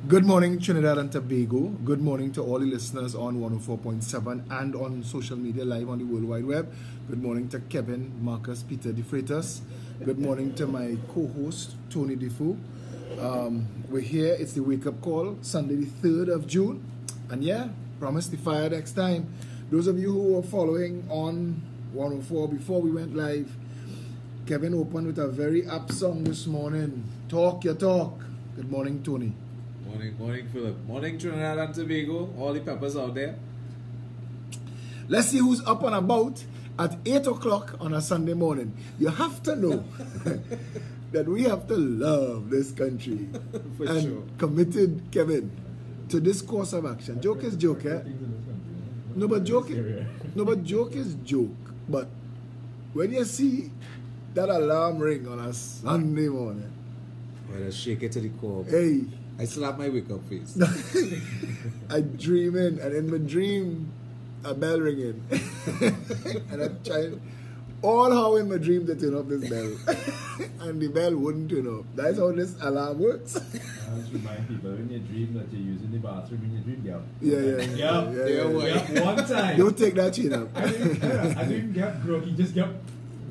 Good morning, Trinidad and Tobago. Good morning to all the listeners on 104.7 and on social media live on the World Wide Web. Good morning to Kevin, Marcus, Peter De Freitas. Good morning to my co-host, Tony Defoe. We're here. It's the wake-up call, Sunday the 3rd of June. And yeah, promise the fire next time. Those of you who were following on 104 before we went live, Kevin opened with a very apt song this morning. Talk your talk. Good morning, Tony. Morning, Philip. Morning, Trinidad and Tobago. All the peppers out there. Let's see who's up and about at 8 o'clock on a Sunday morning. You have to know that we have to love this country. For and sure. Committed, Kevin, to this course of action. Joke is joke, eh? No, but joke is joke. But when you see that alarm ring on a Sunday morning, Well, I shake it to the core. hey, I slap my wake up face. I dream in, and in my dream, a bell ringing. And I'm trying, all how in my dream they turn off this bell. And the bell wouldn't turn off. That's how this alarm works. I always remind people when you dream that you're using the bathroom in your dream, Yeah. One time. Don't take that chin up. I didn't get groggy, just get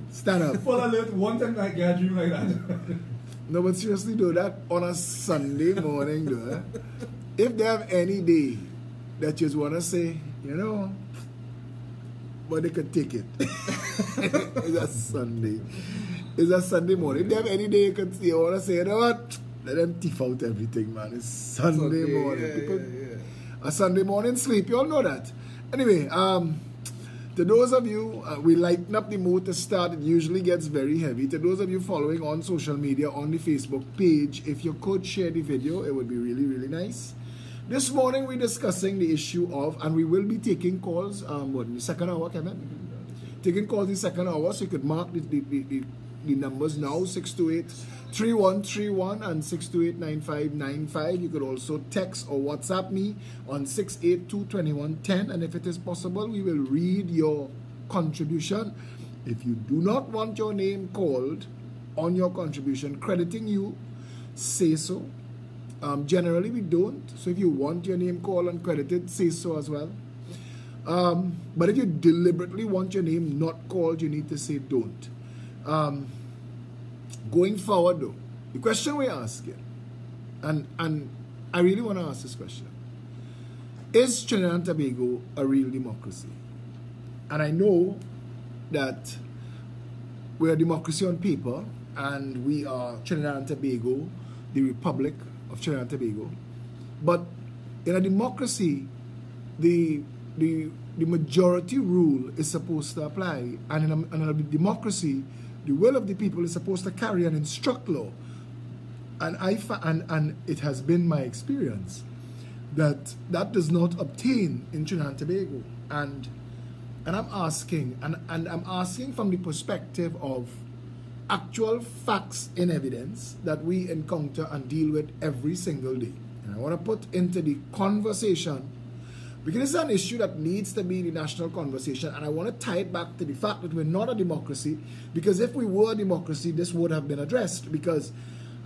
Stand up. full alert one time I get a dream like that. No, but seriously though, that on a Sunday morning though, if they have any day that you just want to say, you know, but they could take it. It's a Sunday. It's a Sunday morning. If they have any day you want to say, you know what, let them teeth out everything, man. It's Sunday morning. People, a Sunday morning sleep, you all know that. Anyway, to those of you, we lighten up the mood to start. It usually gets very heavy. To those of you following on social media, on the Facebook page, if you could share the video, it would be really, really nice. This morning, we're discussing the issue of, and we will be taking calls, in the second hour, Kevin? Taking calls in the second hour, so you could mark the numbers now, 628-3131 and 628-9595. You could also text or WhatsApp me on 682-2110, and if it is possible, we will read your contribution. If you do not want your name called on your contribution, crediting you, say so. Generally, we don't. So if you want your name called and credited, say so as well. But if you deliberately want your name not called, you need to say don't. Going forward though, the question we're asking, and I really want to ask this question: is Trinidad and Tobago a real democracy? And I know that we're a democracy on paper, and we are Trinidad and Tobago, the Republic of Trinidad and Tobago. But in a democracy, the majority rule is supposed to apply, and in a democracy, the will of the people is supposed to carry and instruct law. And it has been my experience that does not obtain in Trinidad and Tobago. And I'm asking, and I'm asking from the perspective of actual facts in evidence that we encounter and deal with every single day. And I want to put into the conversation, because it's an issue that needs to be the national conversation, and I want to tie it back to the fact that we're not a democracy, because if we were a democracy, this would have been addressed, because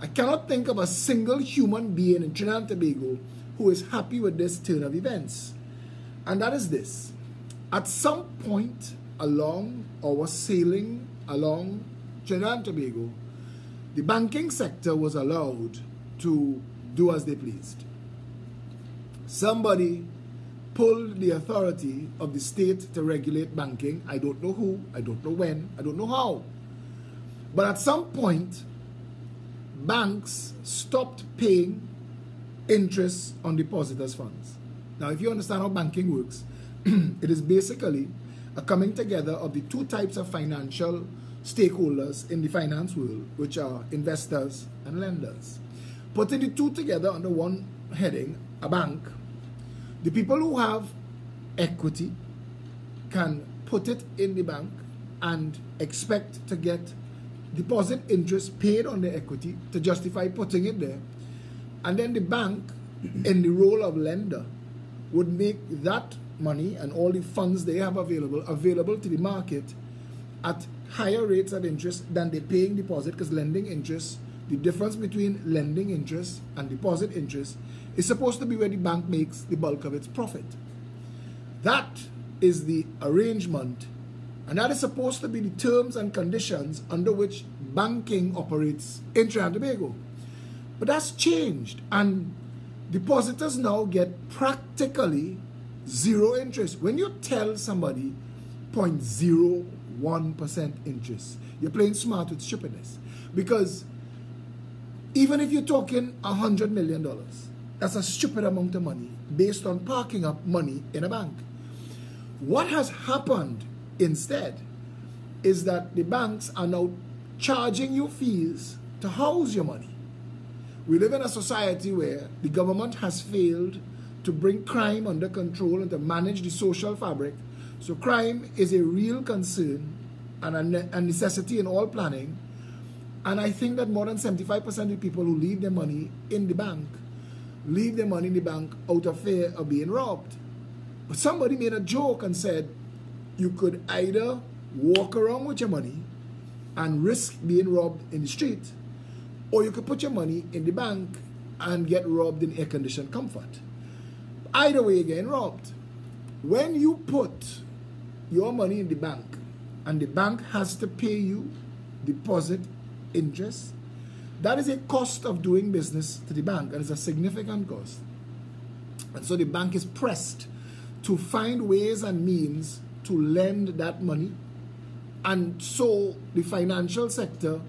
I cannot think of a single human being in Trinidad and Tobago who is happy with this turn of events. And that is this: at some point along our sailing along Trinidad and Tobago, the banking sector was allowed to do as they pleased. Somebody pulled the authority of the state to regulate banking. I don't know who, I don't know when, I don't know how. But at some point, banks stopped paying interest on depositors' funds. Now, if you understand how banking works, it is basically a coming together of the two types of financial stakeholders in the finance world, which are investors and lenders. Putting the two together under one heading, a bank, the people who have equity can put it in the bank and expect to get deposit interest paid on the equity to justify putting it there. And then the bank, in the role of lender, would make that money and all the funds they have available to the market at higher rates of interest than they're paying deposit, because lending interest the difference between lending interest and deposit interest is supposed to be where the bank makes the bulk of its profit. That is the arrangement, and that is supposed to be the terms and conditions under which banking operates in Trinidad and Tobago. But that's changed, and depositors now get practically zero interest. When you tell somebody 0.01% interest, you're playing smart with stupidness. Because even if you're talking $100 million, that's a stupid amount of money based on parking up money in a bank. What has happened instead is that the banks are now charging you fees to house your money. We live in a society where the government has failed to bring crime under control and to manage the social fabric. So crime is a real concern and a necessity in all planning. And I think that more than 75% of the people who leave their money in the bank leave their money in the bank out of fear of being robbed. But somebody made a joke and said you could either walk around with your money and risk being robbed in the street, or you could put your money in the bank and get robbed in air-conditioned comfort. Either way, you're getting robbed. When you put your money in the bank and the bank has to pay you deposit interest, that is a cost of doing business to the bank, and it's a significant cost. And so the bank is pressed to find ways and means to lend that money, and so the financial sector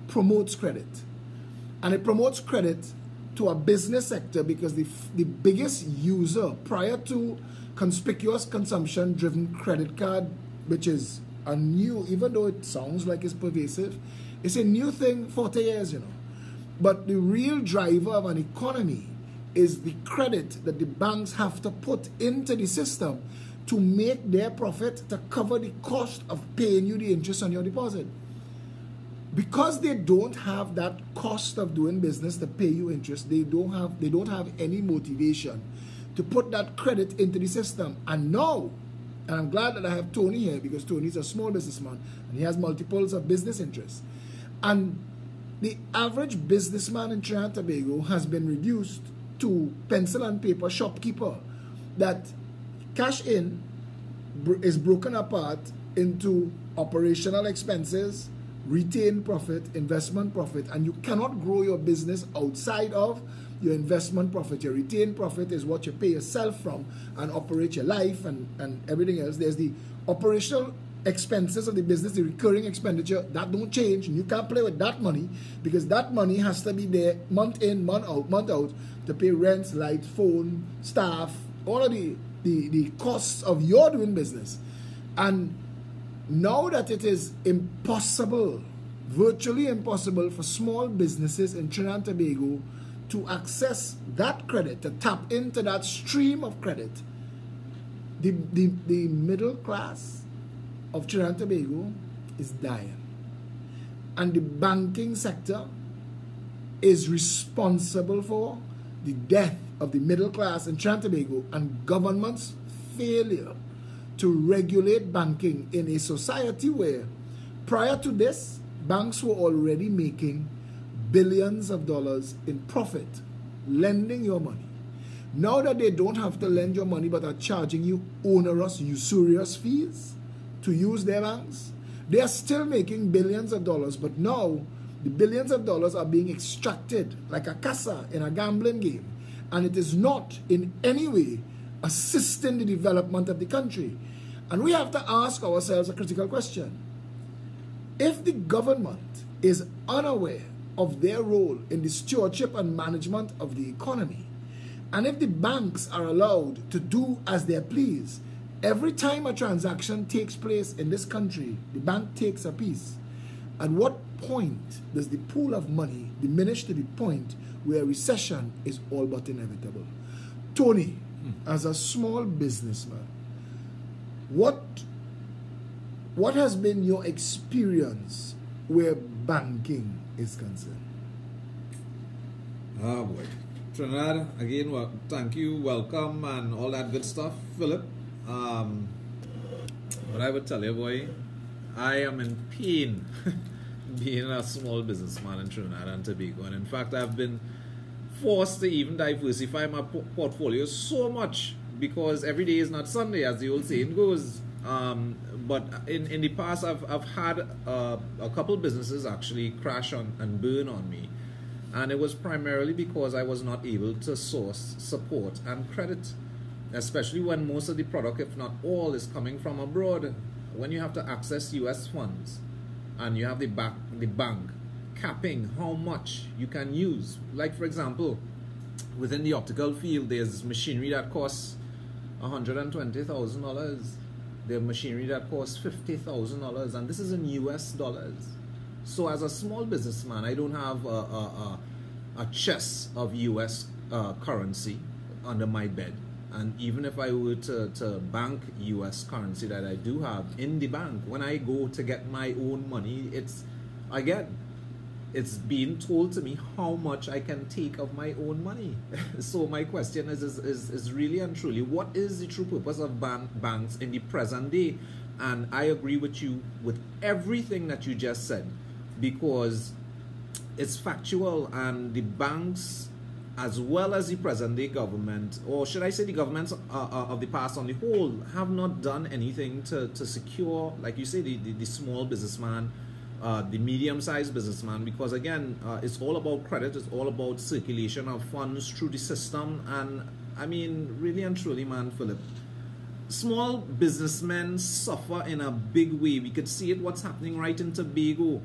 promotes credit. And it promotes credit to a business sector because the biggest user prior to conspicuous consumption-driven credit card, which is a new, even though it sounds like it's pervasive, it's a new thing 40 years, you know. But the real driver of an economy is the credit that the banks have to put into the system to make their profit to cover the cost of paying you the interest on your deposit. Because they don't have that cost of doing business to pay you interest, they don't have any motivation to put that credit into the system. And now, and I'm glad that I have Tony here because Tony is a small businessman and he has multiples of business interests. And the average businessman in Trinidad and Tobago has been reduced to pencil and paper shopkeeper, that cash in is broken apart into operational expenses, retained profit, investment profit, and you cannot grow your business outside of your investment profit. Your retained profit is what you pay yourself from and operate your life and everything else. There's the operational expenses of the business, the recurring expenditure, that don't change, and you can't play with that money because that money has to be there month in, month out to pay rents, light, phone, staff, all of the costs of your doing business. And now that it is impossible, virtually impossible for small businesses in Trinidad and Tobago to access that credit, to tap into that stream of credit, the middle class of Trinidad and Tobago is dying. And the banking sector is responsible for the death of the middle class in Trinidad and Tobago and government's failure to regulate banking in a society where prior to this, banks were already making billions of dollars in profit lending your money. Now that they don't have to lend your money but are charging you onerous, usurious fees to use their banks, they are still making billions of dollars, but now the billions of dollars are being extracted like a casa in a gambling game, and it is not in any way assisting the development of the country. And we have to ask ourselves a critical question. If the government is unaware of their role in the stewardship and management of the economy, and if the banks are allowed to do as they please, every time a transaction takes place in this country, the bank takes a piece. At what point does the pool of money diminish to the point where recession is all but inevitable? Tony, as a small businessman, what has been your experience where banking is concerned? Oh boy. Trinidad, again, well, thank you, welcome, and all that good stuff, Philip. What I would tell you, boy, I am in pain being a small businessman in Trinidad and Tobago. And in fact, I've been forced to even diversify my portfolio so much because every day is not Sunday, as the old saying goes. But in the past, I've had a couple businesses actually crash and burn on me. And it was primarily because I was not able to source support and credit, especially when most of the product, if not all, is coming from abroad. When you have to access US funds and you have the bank capping how much you can use. Like, for example, within the optical field, there's machinery that costs $120,000. There's machinery that costs $50,000, and this is in US dollars. So as a small businessman, I don't have a chest of US currency under my bed. And even if I were to bank US currency that I do have in the bank, when I go to get my own money, it's being told to me how much I can take of my own money. So my question is really and truly, what is the true purpose of banks in the present day? And I agree with you with everything that you just said, because it's factual, and the banks, as well as the present day government, or should I say the governments of the past on the whole, have not done anything to secure, like you say, the small businessman, the medium-sized businessman, because again, it's all about credit, it's all about circulation of funds through the system. And I mean, really and truly, man, Philip, small businessmen suffer in a big way. We could see it, what's happening right in Tobago.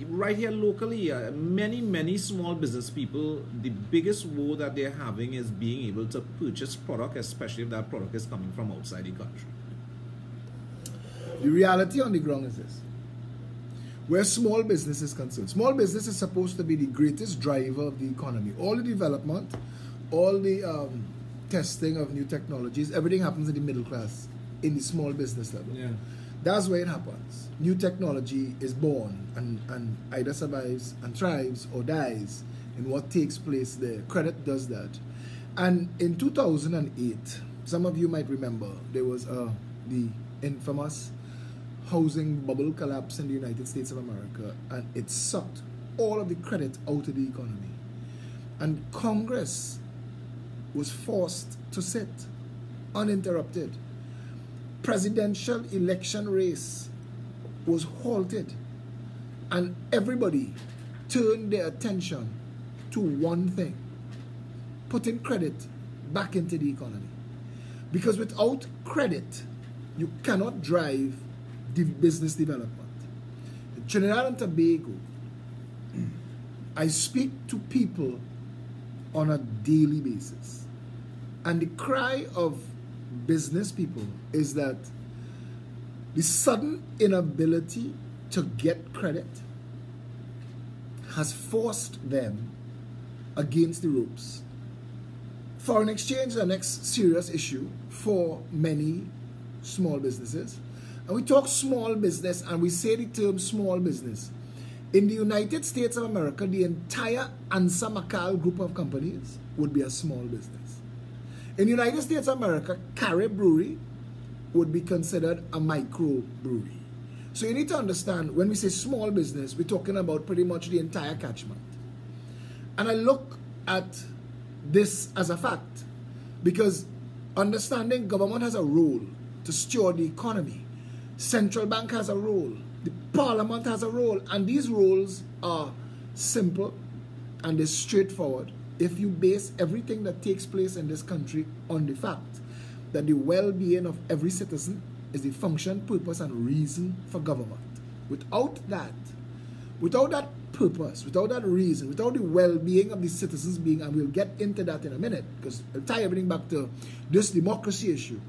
Right here locally, many small business people, the biggest woe that they're having is being able to purchase product, especially if that product is coming from outside the country. The reality on the ground is this. Where small business is concerned, small business is supposed to be the greatest driver of the economy. All the development, all the testing of new technologies, everything happens in the middle class, in the small business level. Yeah. That's where it happens. New technology is born and either survives and thrives or dies in what takes place there. Credit does that. And in 2008, some of you might remember, there was the infamous housing bubble collapse in the United States of America, and it sucked all of the credit out of the economy. And Congress was forced to sit uninterrupted. Presidential election race was halted, and everybody turned their attention to one thing: putting credit back into the economy. Because without credit, you cannot drive the business development. In Trinidad and Tobago, I speak to people on a daily basis, and the cry of business people is that the sudden inability to get credit has forced them against the ropes. Foreign exchange is the next serious issue for many small businesses. And we talk small business and we say the term small business. In the United States of America, the entire Ansa Macal group of companies would be a small business. In the United States of America, Carib Brewery would be considered a micro brewery. So you need to understand, when we say small business, we're talking about pretty much the entire catchment. And I look at this as a fact, because understanding government has a role to steward the economy. Central bank has a role. The parliament has a role. And these roles are simple and they're straightforward if you base everything that takes place in this country on the fact that the well-being of every citizen is the function, purpose, and reason for government. Without that purpose, without that reason, without the well-being of the citizens being, and we'll get into that in a minute, because I'll tie everything back to this democracy issue.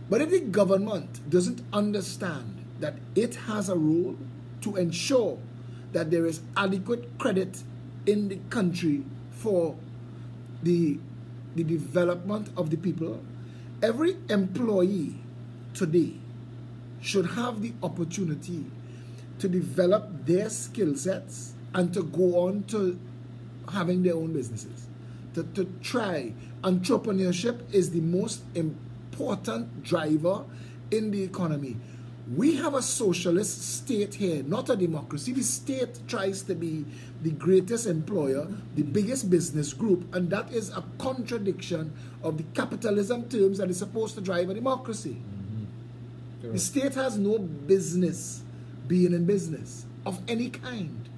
But if the government doesn't understand that it has a role to ensure that there is adequate credit in the country for the development of the people, every employee today should have the opportunity to develop their skill sets and to go on to having their own businesses. To try. Entrepreneurship is the most important driver in the economy. We have a socialist state here, not a democracy. The state tries to be the greatest employer, the biggest business group, and that is a contradiction of the capitalism terms that is supposed to drive a democracy. The state has no business being in business of any kind.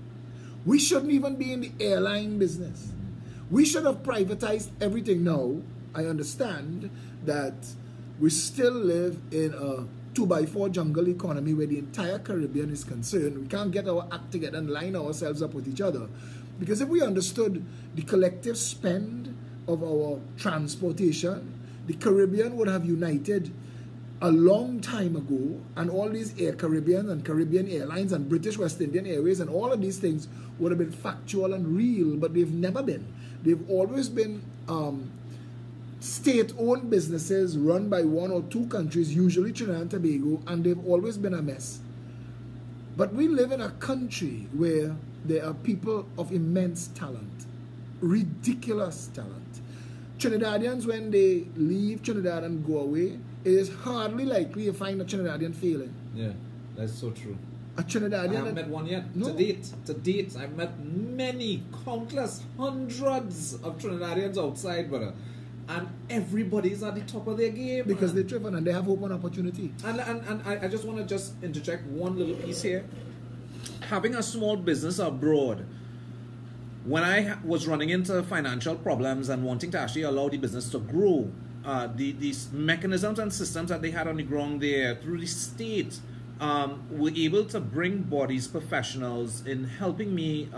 We shouldn't even be in the airline business. We should have privatized everything. Now, I understand that we still live in a 2x4 jungle economy where the entire Caribbean is concerned. We can't get our act together and line ourselves up with each other. Because if we understood the collective spend of our transportation, the Caribbean would have united a long time ago, and all these Air Caribbean and Caribbean Airlines and British West Indian Airways and all of these things would have been factual and real, but they've never been. They've always been state-owned businesses run by one or two countries, usually Trinidad and Tobago, and they've always been a mess. But we live in a country where there are people of immense talent, ridiculous talent. Trinidadians, when they leave Trinidad and go away, it is hardly likely you find a Trinidadian failing. Yeah, that's so true. A Trinidadian. I haven't met one yet. No. To date, I've met many, countless, hundreds of Trinidadians outside, brother. And everybody's at the top of their game. Because they're driven and they have open opportunity. And I just want to interject one little piece here. Having a small business abroad, when I was running into financial problems and wanting to actually allow the business to grow, these mechanisms and systems that they had on the ground there through the state were able to bring bodies, professionals in helping me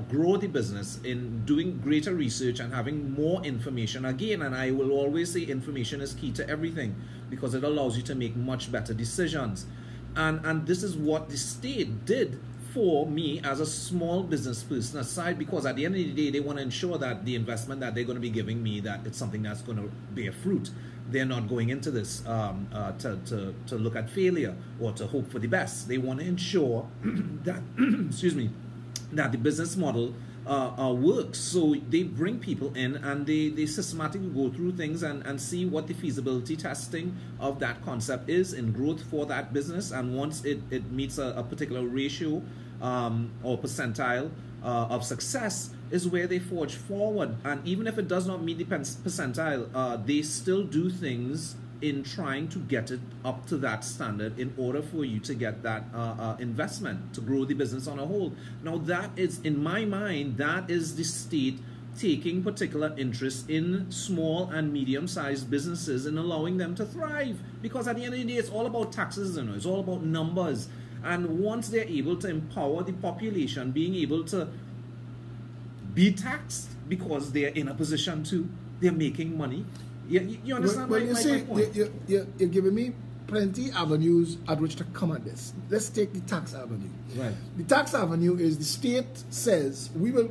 grow the business, in doing greater research and having more information. Again, and I will always say information is key to everything because it allows you to make much better decisions. And this is what the state did for me as a small business person aside, because at the end of the day, they want to ensure that the investment that they're going to be giving me, that it's something that's going to bear fruit. They're not going into this to look at failure or to hope for the best. They want to ensure that, excuse me, that the business model works. So they bring people in and they systematically go through things and see what the feasibility testing of that concept is in growth for that business. And once it meets a particular ratio or percentile of success, is where they forge forward. And even if it does not meet the percentile, they still do things in trying to get it up to that standard in order for you to get that investment to grow the business on a whole. Now that is, in my mind, that is the state taking particular interest in small and medium-sized businesses and allowing them to thrive. Because at the end of the day, it's all about taxes, it's all about numbers. And once they're able to empower the population, being able to be taxed because they're in a position to, they're making money. You understand when you say my point? you're giving me plenty avenues at which to come at this. Let's take the tax avenue. Right. The tax avenue is the state says we will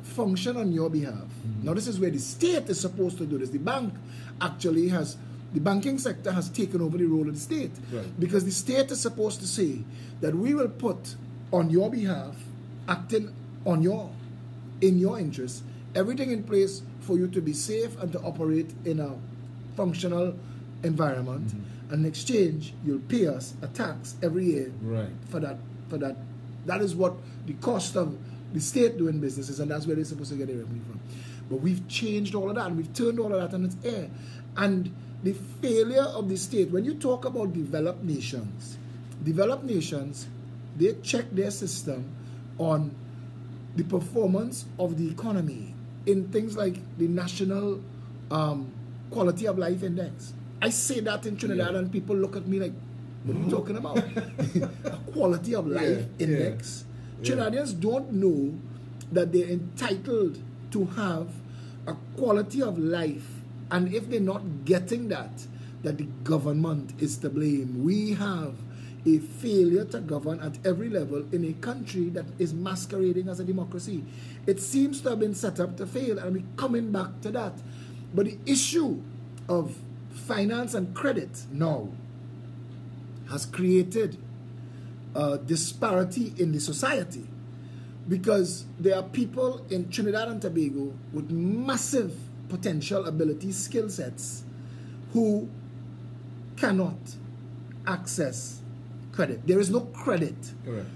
function on your behalf. Mm-hmm. Now this is where the state is supposed to do this. The bank actually has, the banking sector has taken over the role of the state. Right. Because the state is supposed to say that we will put on your behalf, acting on in your interest, everything in place for you to be safe and to operate in a functional environment. Mm-hmm. And in exchange, you'll pay us a tax every year for that. That is what the cost of the state doing business is, and that's where they're supposed to get their revenue from. But we've changed all of that, and we've turned all of that on its air. And the failure of the state, when you talk about developed nations, they check their system on the performance of the economy in things like the National Quality of Life Index. I say that in Trinidad and people look at me like, what are you talking about? A Quality of Life Index. Yeah. Trinidadians don't know that they're entitled to have a quality of life, and if they're not getting that the government is to blame. We have a failure to govern at every level in a country that is masquerading as a democracy. It seems to have been set up to fail, and we're coming back to that. But the issue of finance and credit now has created a disparity in the society, because there are people in Trinidad and Tobago with massive potential abilities, skill sets, who cannot access credit. There is no credit. Correct.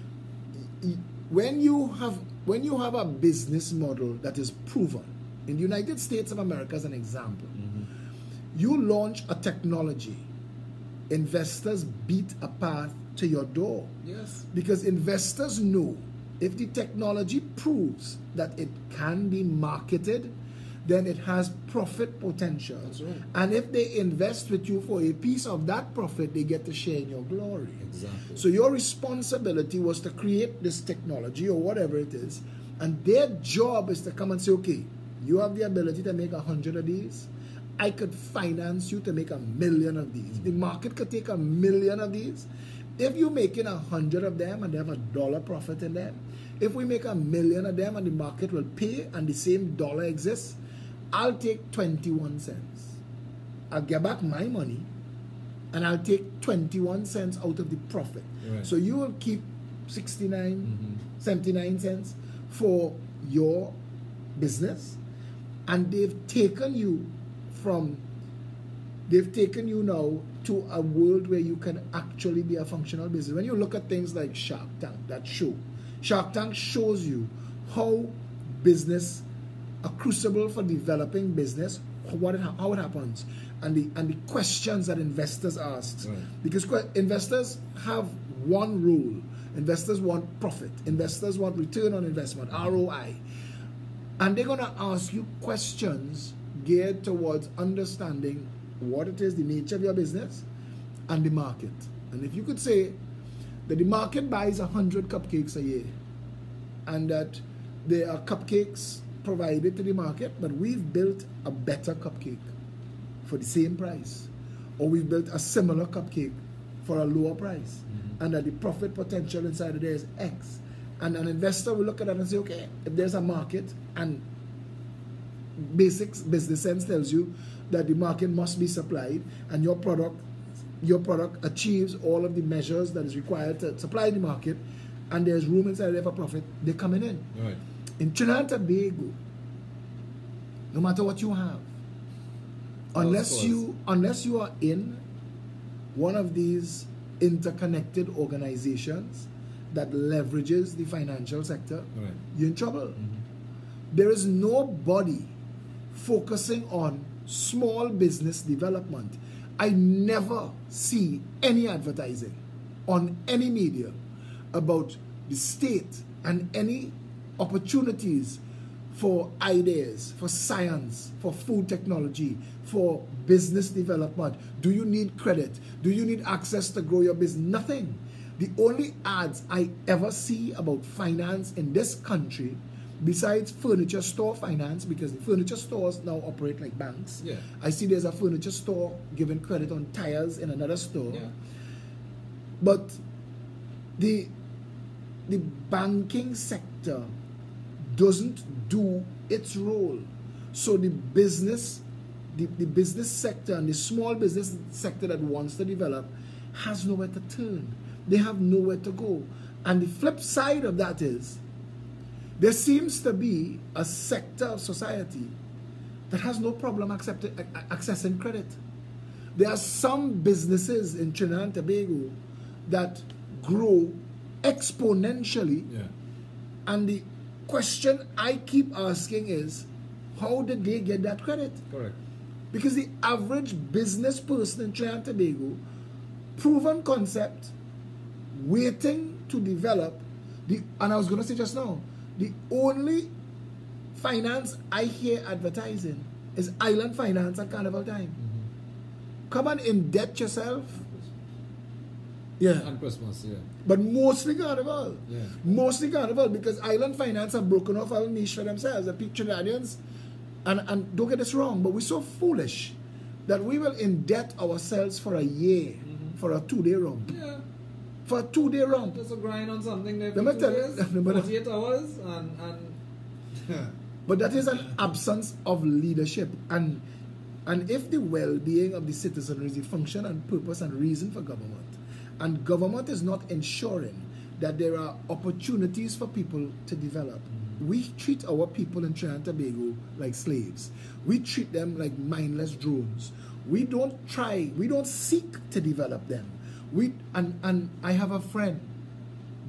When you have a business model that is proven, in the United States of America as an example, you launch a technology, investors beat a path to your door. Yes. Because investors know if the technology proves that it can be marketed, then it has profit potential. That's right. And if they invest with you for a piece of that profit, they get to share in your glory. Exactly. So your responsibility was to create this technology or whatever it is, and their job is to come and say, okay, you have the ability to make 100 of these. I could finance you to make 1 million of these. The market could take 1 million of these. If you're making 100 of them and they have $1 profit in them, if we make 1 million of them and the market will pay and the same dollar exists, I'll take 21 cents. I'll get back my money and I'll take 21 cents out of the profit. Right. So you will keep 69, 79 cents for your business, and they've taken you now to a world where you can actually be a functional business. When you look at things like Shark Tank, that show, Shark Tank shows you how business, a crucible for developing business, how it happens, and the questions that investors ask. Right. Because investors have one rule. Investors want profit. Investors want return on investment, ROI. And they're going to ask you questions geared towards understanding what it is, the nature of your business, and the market. And if you could say that the market buys 100 cupcakes a year, and that there are cupcakes provided to the market, but we've built a better cupcake for the same price, or we've built a similar cupcake for a lower price, and that the profit potential inside of there is X. And an investor will look at that and say, okay, if there's a market, and basic business sense tells you that the market must be supplied, and your product achieves all of the measures that is required to supply the market, and there's room inside there for profit, they're coming in. Right. In Trinidad and Tobago, no matter what you have, unless you are in one of these interconnected organizations that leverages the financial sector, Right. you're in trouble. There is nobody focusing on small business development. I never see any advertising on any media about the state and any opportunities for ideas, for science, for food technology, for business development. Do you need credit? Do you need access to grow your business? Nothing. The only ads I ever see about finance in this country, besides furniture store finance, because the furniture stores now operate like banks. Yeah. I see there's a furniture store giving credit on tires in another store. Yeah. But the banking sector doesn't do its role. So the business sector and the small business sector that wants to develop has nowhere to turn. They have nowhere to go. And the flip side of that is there seems to be a sector of society that has no problem accessing credit. There are some businesses in Trinidad and Tobago that grow exponentially. Yeah. And the question I keep asking is, how did they get that credit? Correct. Because the average business person in Trinidad and Tobago, proven concept, waiting to develop, and I was going to say just now, the only finance I hear advertising is Island Finance at Carnival time. Come and indebt yourself. Yeah. And Christmas, yeah. But mostly Carnival. Yeah. Mostly Carnival, because Island Finance have broken off our niche for themselves, the Trinidadians. And don't get this wrong, but we're so foolish that we will indebt ourselves for a year for a 2-day run. Yeah. For a 2-day run. Just a grind on something there Let me for 2 tell you- days, but- 48 hours, and But that is an absence of leadership. And if the well-being of the citizenry is the function and purpose and reason for government, and government is not ensuring that there are opportunities for people to develop, we treat our people in Trinidad and Tobago like slaves. We treat them like mindless drones. We don't seek to develop them. And I have a friend,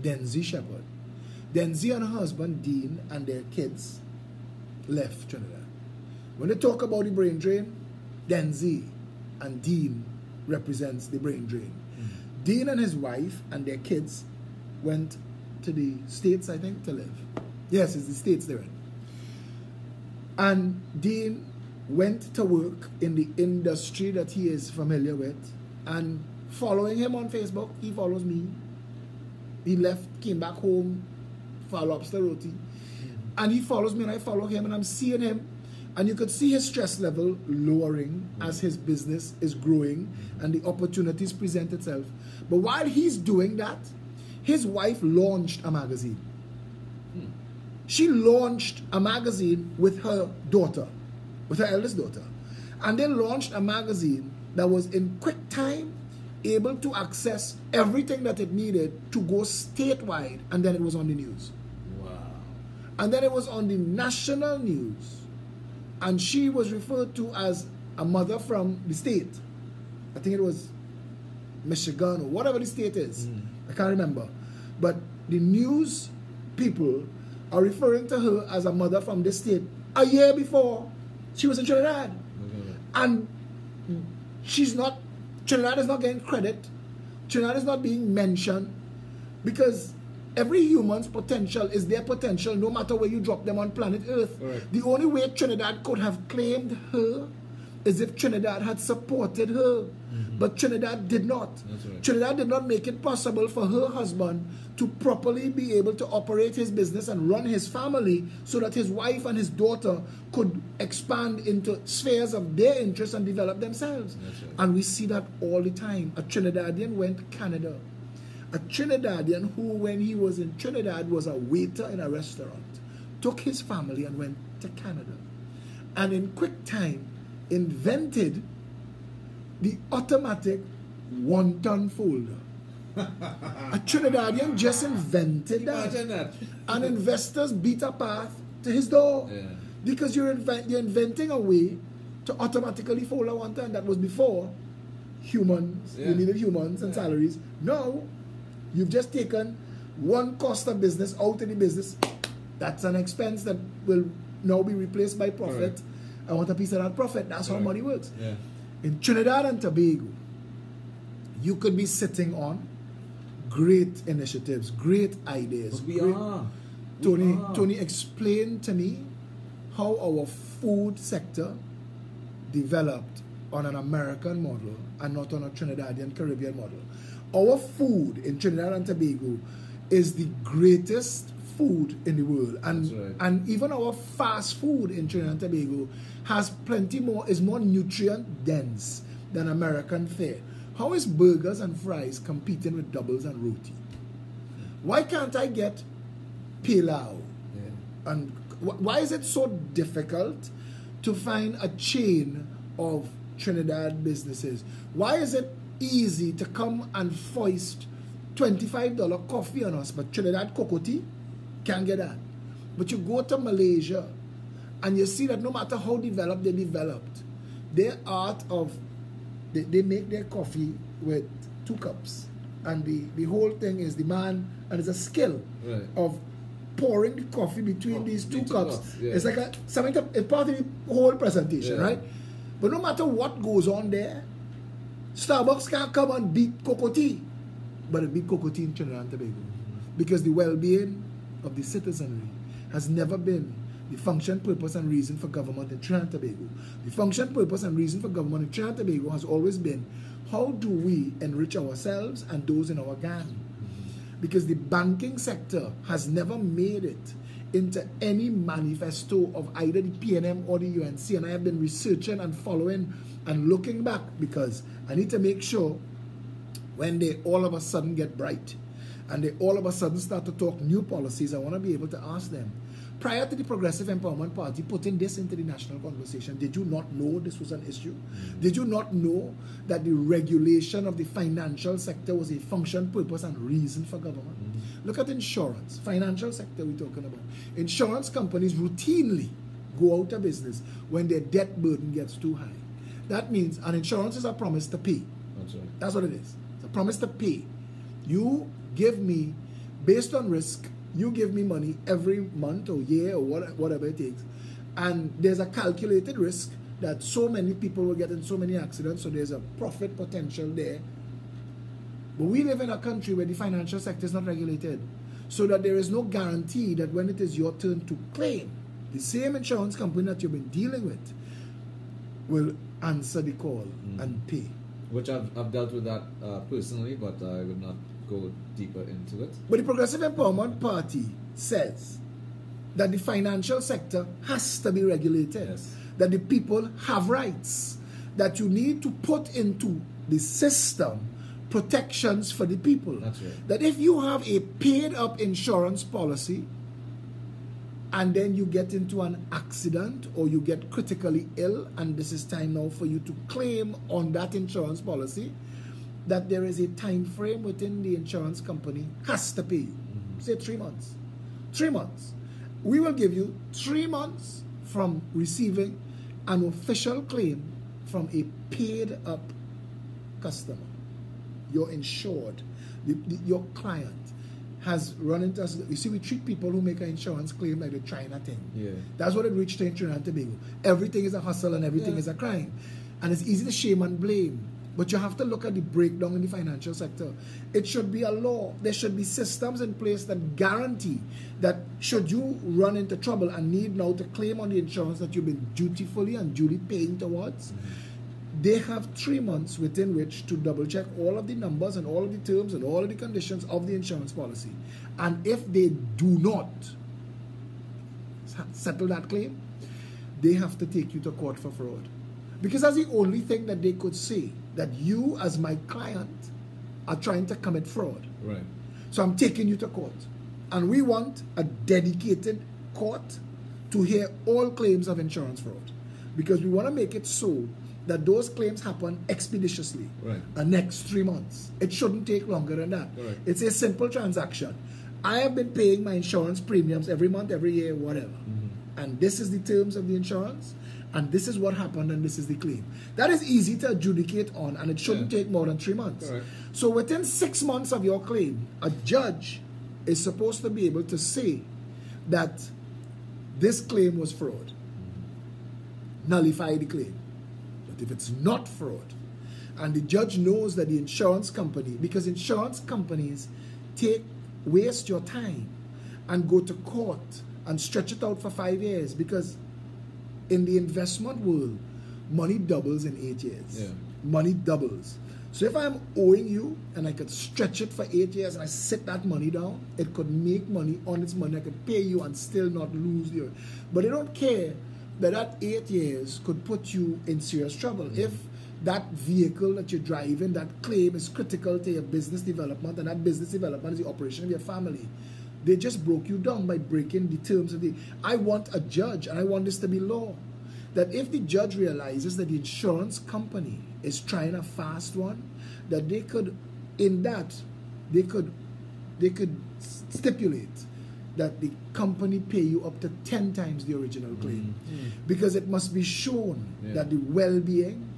Denzi Shepherd. Denzi and her husband, Dean, and their kids left Trinidad. When they talk about the brain drain, Denzi and Dean represents the brain drain. Dean and his wife and their kids went to the States, I think, to live. Yes, it's the States they're in. And Dean went to work in the industry that he is familiar with, and following him on Facebook, he follows me. He left, came back home for a lobster roti, and he follows me and I follow him, and I'm seeing him, and you could see his stress level lowering as his business is growing and the opportunities present itself. But while he's doing that, his wife launched a magazine. She launched a magazine with her daughter, with her eldest daughter. And they launched a magazine that was in quick time able to access everything that it needed to go statewide, and then it was on the news. Wow. And then it was on the national news. And she was referred to as a mother from the state. I think it was Michigan or whatever the state is. I can't remember. But the news people are referring to her as a mother from this state a year before she was in Trinidad. And Trinidad is not getting credit. Trinidad is not being mentioned because every human's potential is their potential no matter where you drop them on planet Earth. Right. The only way Trinidad could have claimed her is if Trinidad had supported her. But Trinidad did not. That's right. Trinidad did not make it possible for her husband to properly be able to operate his business and run his family so that his wife and his daughter could expand into spheres of their interests and develop themselves. That's right. And we see that all the time. A Trinidadian went to Canada. A Trinidadian who, when he was in Trinidad, was a waiter in a restaurant, took his family and went to Canada. And in quick time, invented the automatic one-ton folder. A Trinidadian just invented that. Imagine that. And investors beat a path to his door. Yeah. Because you're inventing a way to automatically fold a one-ton. That was before humans. Yeah. You needed humans and Yeah. salaries. Now, you've just taken one cost of business out of the business. That's an expense that will now be replaced by profit. Correct. I want a piece of that profit. That's how Correct. money works. Yeah. In Trinidad and Tobago, you could be sitting on great initiatives, great ideas. But we great- are. Tony, explain to me how our food sector developed on an American model and not on a Trinidadian Caribbean model. Our food in Trinidad and Tobago is the greatest food in the world, and That's right. and even our fast food in Trinidad and Tobago has is more nutrient dense than American fare. How is burgers and fries competing with doubles and roti? Why can't I get pilau? Yeah. And why is it so difficult to find a chain of Trinidad businesses? Why is it easy to come and foist $25 coffee on us, but Trinidad cocoa tea can't get that? But you go to Malaysia and you see that no matter how developed they developed, their art of they make their coffee with 2 cups, and the whole thing is the man, and it's a skill Right. of pouring the coffee between Oh, these 2 the 2 cups. cups, yeah. It's like it's part of the whole presentation, Yeah. right? But no matter what goes on there, Starbucks can't come and beat cocoa tea, but it beat cocoa tea in Trinidad and Tobago, because the well-being of the citizenry has never been the function, purpose, and reason for government in Trinidad and Tobago. The function, purpose, and reason for government in Trinidad and Tobago has always been, how do we enrich ourselves and those in our gang? Because the banking sector has never made it into any manifesto of either the PNM or the UNC, and I have been researching and following and looking back, because I need to make sure when they all of a sudden get bright and they all of a sudden start to talk new policies, I want to be able to ask them, prior to the Progressive Empowerment Party putting this into the national conversation, did you not know this was an issue? Did you not know that the regulation of the financial sector was a function, purpose, and reason for government? Look at insurance, financial sector we're talking about. Insurance companies routinely go out of business when their debt burden gets too high. That means an insurance is a promise to pay. That's right. That's what it is. It's a promise to pay. You give me, based on risk, you give me money every month or year or whatever it takes. And there's a calculated risk that so many people will get in so many accidents, so there's a profit potential there. But we live in a country where the financial sector is not regulated, so that there is no guarantee that when it is your turn to claim, the same insurance company that you've been dealing with will answer the call and pay. Which I've dealt with that personally, but I would not go deeper into it. But the Progressive Empowerment Party says that the financial sector has to be regulated, Yes. that the people have rights, that you need to put into the system protections for the people. That's right. That if you have a paid up insurance policy and then you get into an accident or you get critically ill, and this is time now for you to claim on that insurance policy, that there is a time frame within the insurance company has to pay you. Say 3 months. 3 months. We will give you 3 months from receiving an official claim from a paid up customer. You're insured. Your client has run into us. You see, we treat people who make an insurance claim like the China thing. Yeah. That's what it reached in Trinidad and Tobago. Everything is a hustle and everything is a crime. And it's easy to shame and blame. But you have to look at the breakdown in the financial sector. It should be a law. There should be systems in place that guarantee that should you run into trouble and need now to claim on the insurance that you've been dutifully and duly paying towards, they have 3 months within which to double check all of the numbers and all of the terms and all of the conditions of the insurance policy. And if they do not settle that claim, they have to take you to court for fraud. Because that's the only thing that they could say, that you as my client are trying to commit fraud. Right. So I'm taking you to court. And we want a dedicated court to hear all claims of insurance fraud. Because we want to make it so that those claims happen expeditiously. Right. The next 3 months. It shouldn't take longer than that. Right. It's a simple transaction. I have been paying my insurance premiums every month, every year, whatever. And this is the terms of the insurance. And this is what happened, and this is the claim. That is easy to adjudicate on, and it shouldn't take more than 3 months. Correct. So within 6 months of your claim, a judge is supposed to be able to say that this claim was fraud. Nullify the claim. But if it's not fraud, and the judge knows that the insurance company, because insurance companies waste your time and go to court and stretch it out for 5 years, because in the investment world, money doubles in 8 years. Yeah. Money doubles. So if I'm owing you and I could stretch it for 8 years and I sit that money down, it could make money on its money. I could pay you and still not lose you. But they don't care that 8 years could put you in serious trouble. If that vehicle that you're driving, that claim is critical to your business development, and that business development is the operation of your family, they just broke you down by breaking the terms of the... I want a judge, and I want this to be law, that if the judge realizes that the insurance company is trying a fast one, that they could, in that, they could stipulate that the company pay you up to 10 times the original claim. Because it must be shown that the well-being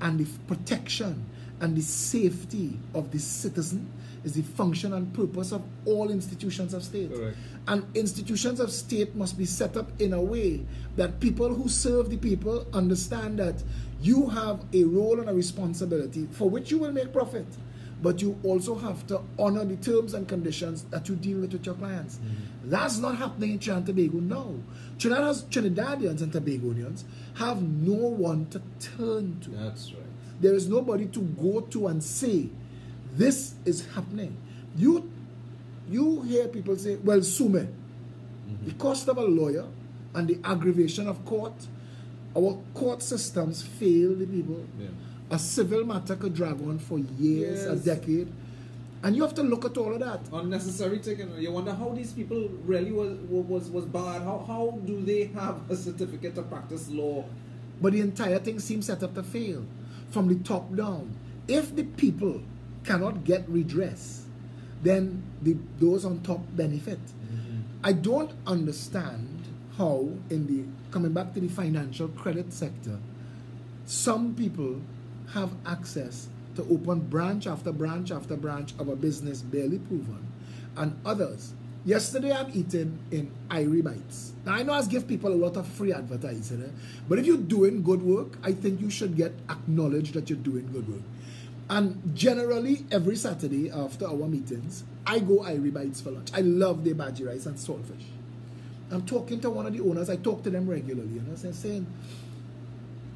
and the protection and the safety of the citizen is the function and purpose of all institutions of state. Correct. And institutions of state must be set up in a way that people who serve the people understand that you have a role and a responsibility for which you will make profit, but you also have to honor the terms and conditions that you deal with your clients. That's not happening in Trinidad and Tobago now. Trinidadians and Tobagonians have no one to turn to. That's right. There is nobody to go to and say, this is happening. You hear people say, well, sue me. The cost of a lawyer and the aggravation of court, our court systems fail the people. Yeah. A civil matter could drag on for years, a Yes. decade. And you have to look at all of that. Unnecessary taken. You wonder how these people really was bad. How do they have a certificate to practice law? But the entire thing seems set up to fail from the top down. If the people cannot get redress, then those on top benefit. I don't understand how, coming back to the financial credit sector, some people have access to open branch after branch after branch of a business barely proven, and others. Yesterday I'm eating in Irie Bites. Now I know I give people a lot of free advertising, but if you're doing good work, I think you should get acknowledged that you're doing good work. And generally, every Saturday after our meetings, I go Irie Bites for lunch. I love their bhaji rice and saltfish. I'm talking to one of the owners. I talk to them regularly, and I'm saying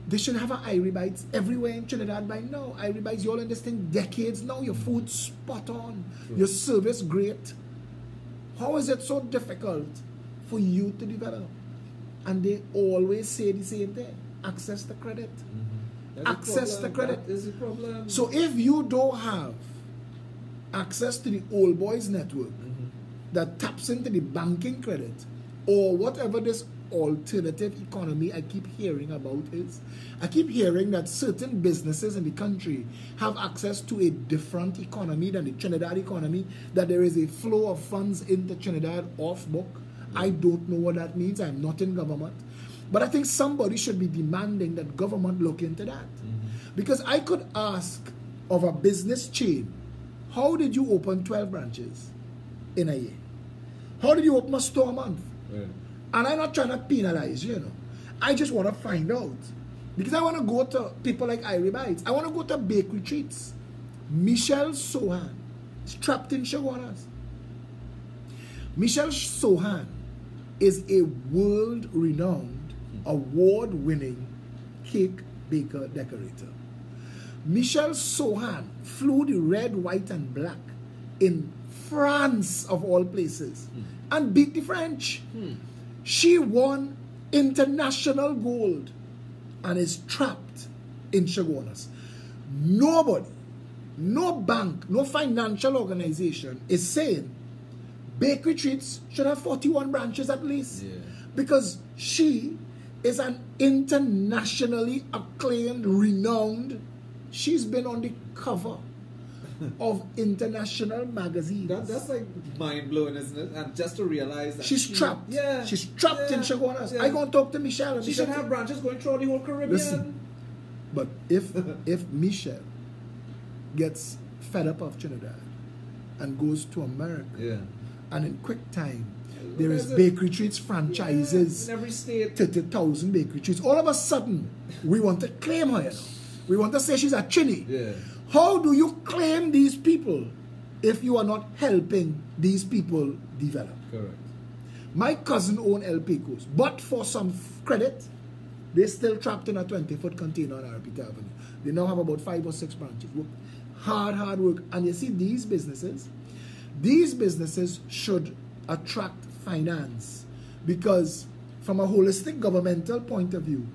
they should have an Irie Bites everywhere in Trinidad by now. Irie Bites, you're all in this thing decades now. Your food's spot on. True. Your service great. How is it so difficult for you to develop? And they always say the same thing: access the credit. Access the credit. That is the problem. So if you don't have access to the old boys network that taps into the banking credit or whatever this alternative economy I keep hearing about is, I keep hearing that certain businesses in the country have access to a different economy than the Trinidad economy, that there is a flow of funds into Trinidad off book. I don't know what that means. I'm not in government. But I think somebody should be demanding that government look into that. Because I could ask of a business chain, how did you open 12 branches in a year? How did you open a store a month? Yeah. And I'm not trying to penalize you, I just want to find out. Because I want to go to people like Irie Bites. I want to go to bakery treats. Michelle Sohan is trapped in Chaguanas. Michelle Sohan is a world-renowned, award-winning cake baker decorator. Michelle Sohan flew the red, white, and black in France, of all places, and beat the French. She won international gold and is trapped in Chaguanas. Nobody, no bank, no financial organization is saying bakery treats should have 41 branches at least. Yeah. Because she is an internationally acclaimed, renowned, she's been on the cover of international magazines. That's like mind-blowing, isn't it? And just to realize that she's trapped. Yeah. She's trapped in Chaguanas. Yeah. I go and talk to Michelle. She should have branches going throughout the whole Caribbean. Listen, but if Michelle gets fed up of Trinidad and goes to America, and in quick time there is bakery treats franchises in every state, 30,000 bakery treats, all of a sudden we want to claim her. We want to say she's a Chini. Yeah. How do you claim these people if you are not helping these people develop? Correct. My cousin owned El Pecos, but for some credit, they're still trapped in a 20-foot container on Arapita Avenue. They now have about 5 or 6 branches. Hard work. And you see, these businesses should attract finance, because from a holistic governmental point of view,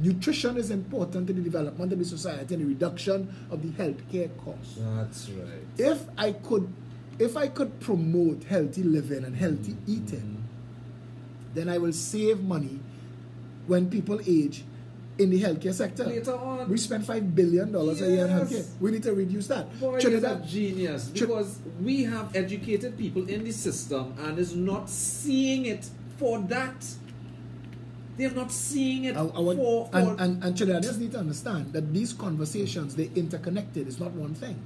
nutrition is important in the development of the society and the reduction of the healthcare costs. That's right. If I could promote healthy living and healthy eating, then I will save money when people age in the healthcare sector. Later on, we spend $5 billion a year in healthcare. We need to reduce that. Boy, Trinidad, is a genius, because we have educated people in the system and is not seeing it for that. They're not seeing it and Trinidadians need to understand that these conversations, they're interconnected. It's not one thing.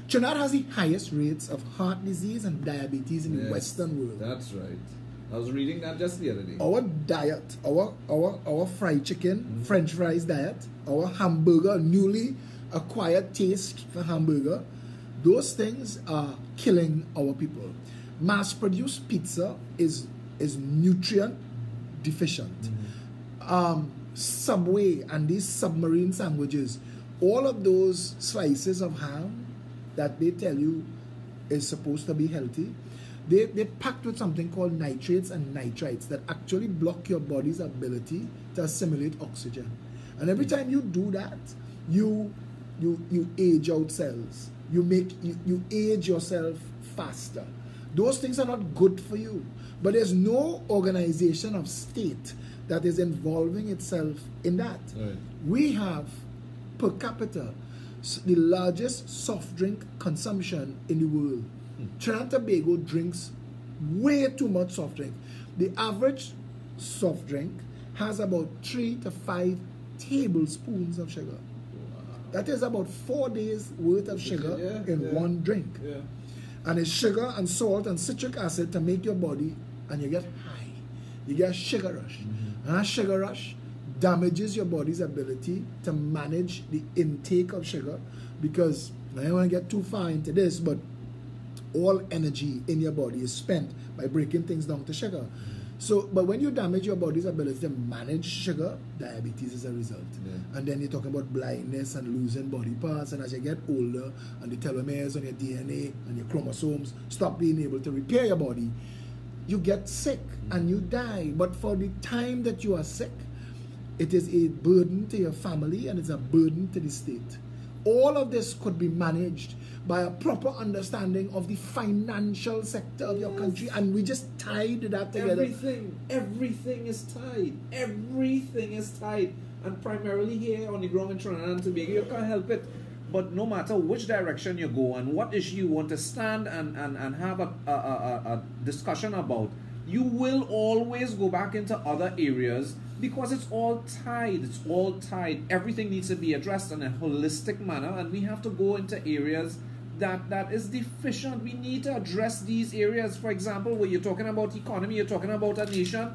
Trinidad has the highest rates of heart disease and diabetes in the Western world. That's right. I was reading that just the other day. Our diet, our fried chicken, French fries diet, our hamburger, newly acquired taste for hamburger, those things are killing our people. Mass-produced pizza is nutrient deficient. Subway and these submarine sandwiches, all of those slices of ham that they tell you is supposed to be healthy, they're packed with something called nitrates and nitrites that actually block your body's ability to assimilate oxygen. And every time you do that, you age out cells. You age yourself faster. Those things are not good for you. But there's no organization of state that is involving itself in that. Right. We have, per capita, the largest soft drink consumption in the world. Trinidad and Tobago drinks way too much soft drink. The average soft drink has about 3 to 5 tablespoons of sugar. That is about 4 days worth of sugar Yeah, in yeah. one drink. Yeah. And it's sugar and salt and citric acid to make your body, and you get high. You get sugar rush. And that sugar rush damages your body's ability to manage the intake of sugar, because I don't want to get too far into this, but all energy in your body is spent by breaking things down to sugar. So, but when you damage your body's ability to manage sugar, diabetes is a result. Yeah. And then you're talking about blindness and losing body parts. And as you get older, and the telomeres on your DNA and your chromosomes stop being able to repair your body, you get sick and you die. But for the time that you are sick, it is a burden to your family and it's a burden to the state. All of this could be managed by a proper understanding of the financial sector of your country, and we just tied that together. Everything is tied. Everything is tied. And primarily here on the ground in Trinidad and Tobago, you can't help it. But no matter which direction you go and what issue you want to stand and have a discussion about, you will always go back into other areas because it's all tied. It's all tied. Everything needs to be addressed in a holistic manner, and we have to go into areas that is deficient. We need to address these areas. For example, when you're talking about economy, you're talking about a nation.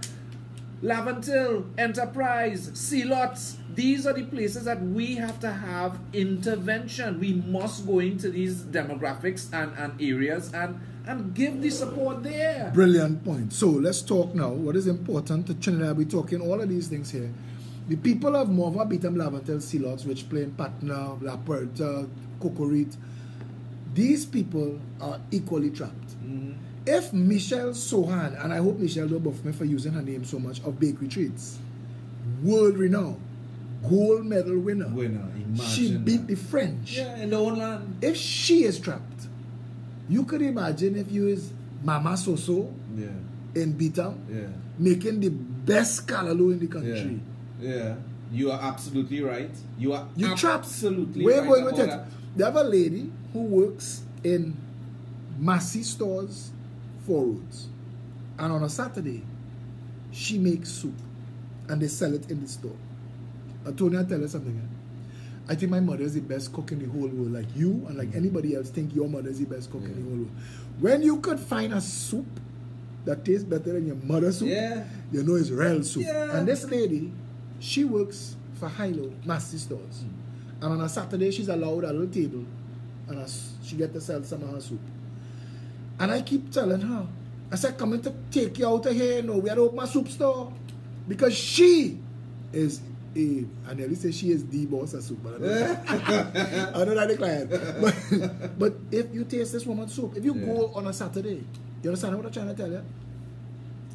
Laventille, Enterprise, Sealots, these are the places that we have to have intervention. We must go into these demographics and areas and give the support there. Brilliant point. So let's talk now. What is important to Trinidad? We're talking all of these things here. The people of Morva, Beetham, Laventille, Sealots, Rich Plain, Patna, La Puerta, Cocorite, these people are equally trapped. If Michelle Sohan, and I hope Michelle don't buff me for using her name so much, of Bakery Treats, world renowned, gold medal winner, she beat the French. Yeah, in the own land. If she is trapped, you could imagine if you is Mama Soso Yeah. in Beetham, Yeah. making the best callaloo in the country. Yeah. You are absolutely right. You are trapped. absolutely We're right going with about it. that. They have a lady who works in Massey stores, 4 Roads, and on a Saturday she makes soup and they sell it in the store. Tony, I'll tell you something. I think my mother is the best cook in the whole world. Like you and like anybody else think your mother is the best cook in the whole world. When you could find a soup that tastes better than your mother's soup, you know it's real soup. Yeah. And this lady, she works for Hilo, Massey stores. And on a Saturday, she's allowed a little table and she get to sell some of her soup. And I keep telling her, I said, coming to take you out of here, no, we had to open a soup store. Because she is I nearly say she is the boss of soup, but I don't know the client. But if you taste this woman's soup, if you go on a Saturday, you understand what I'm trying to tell you?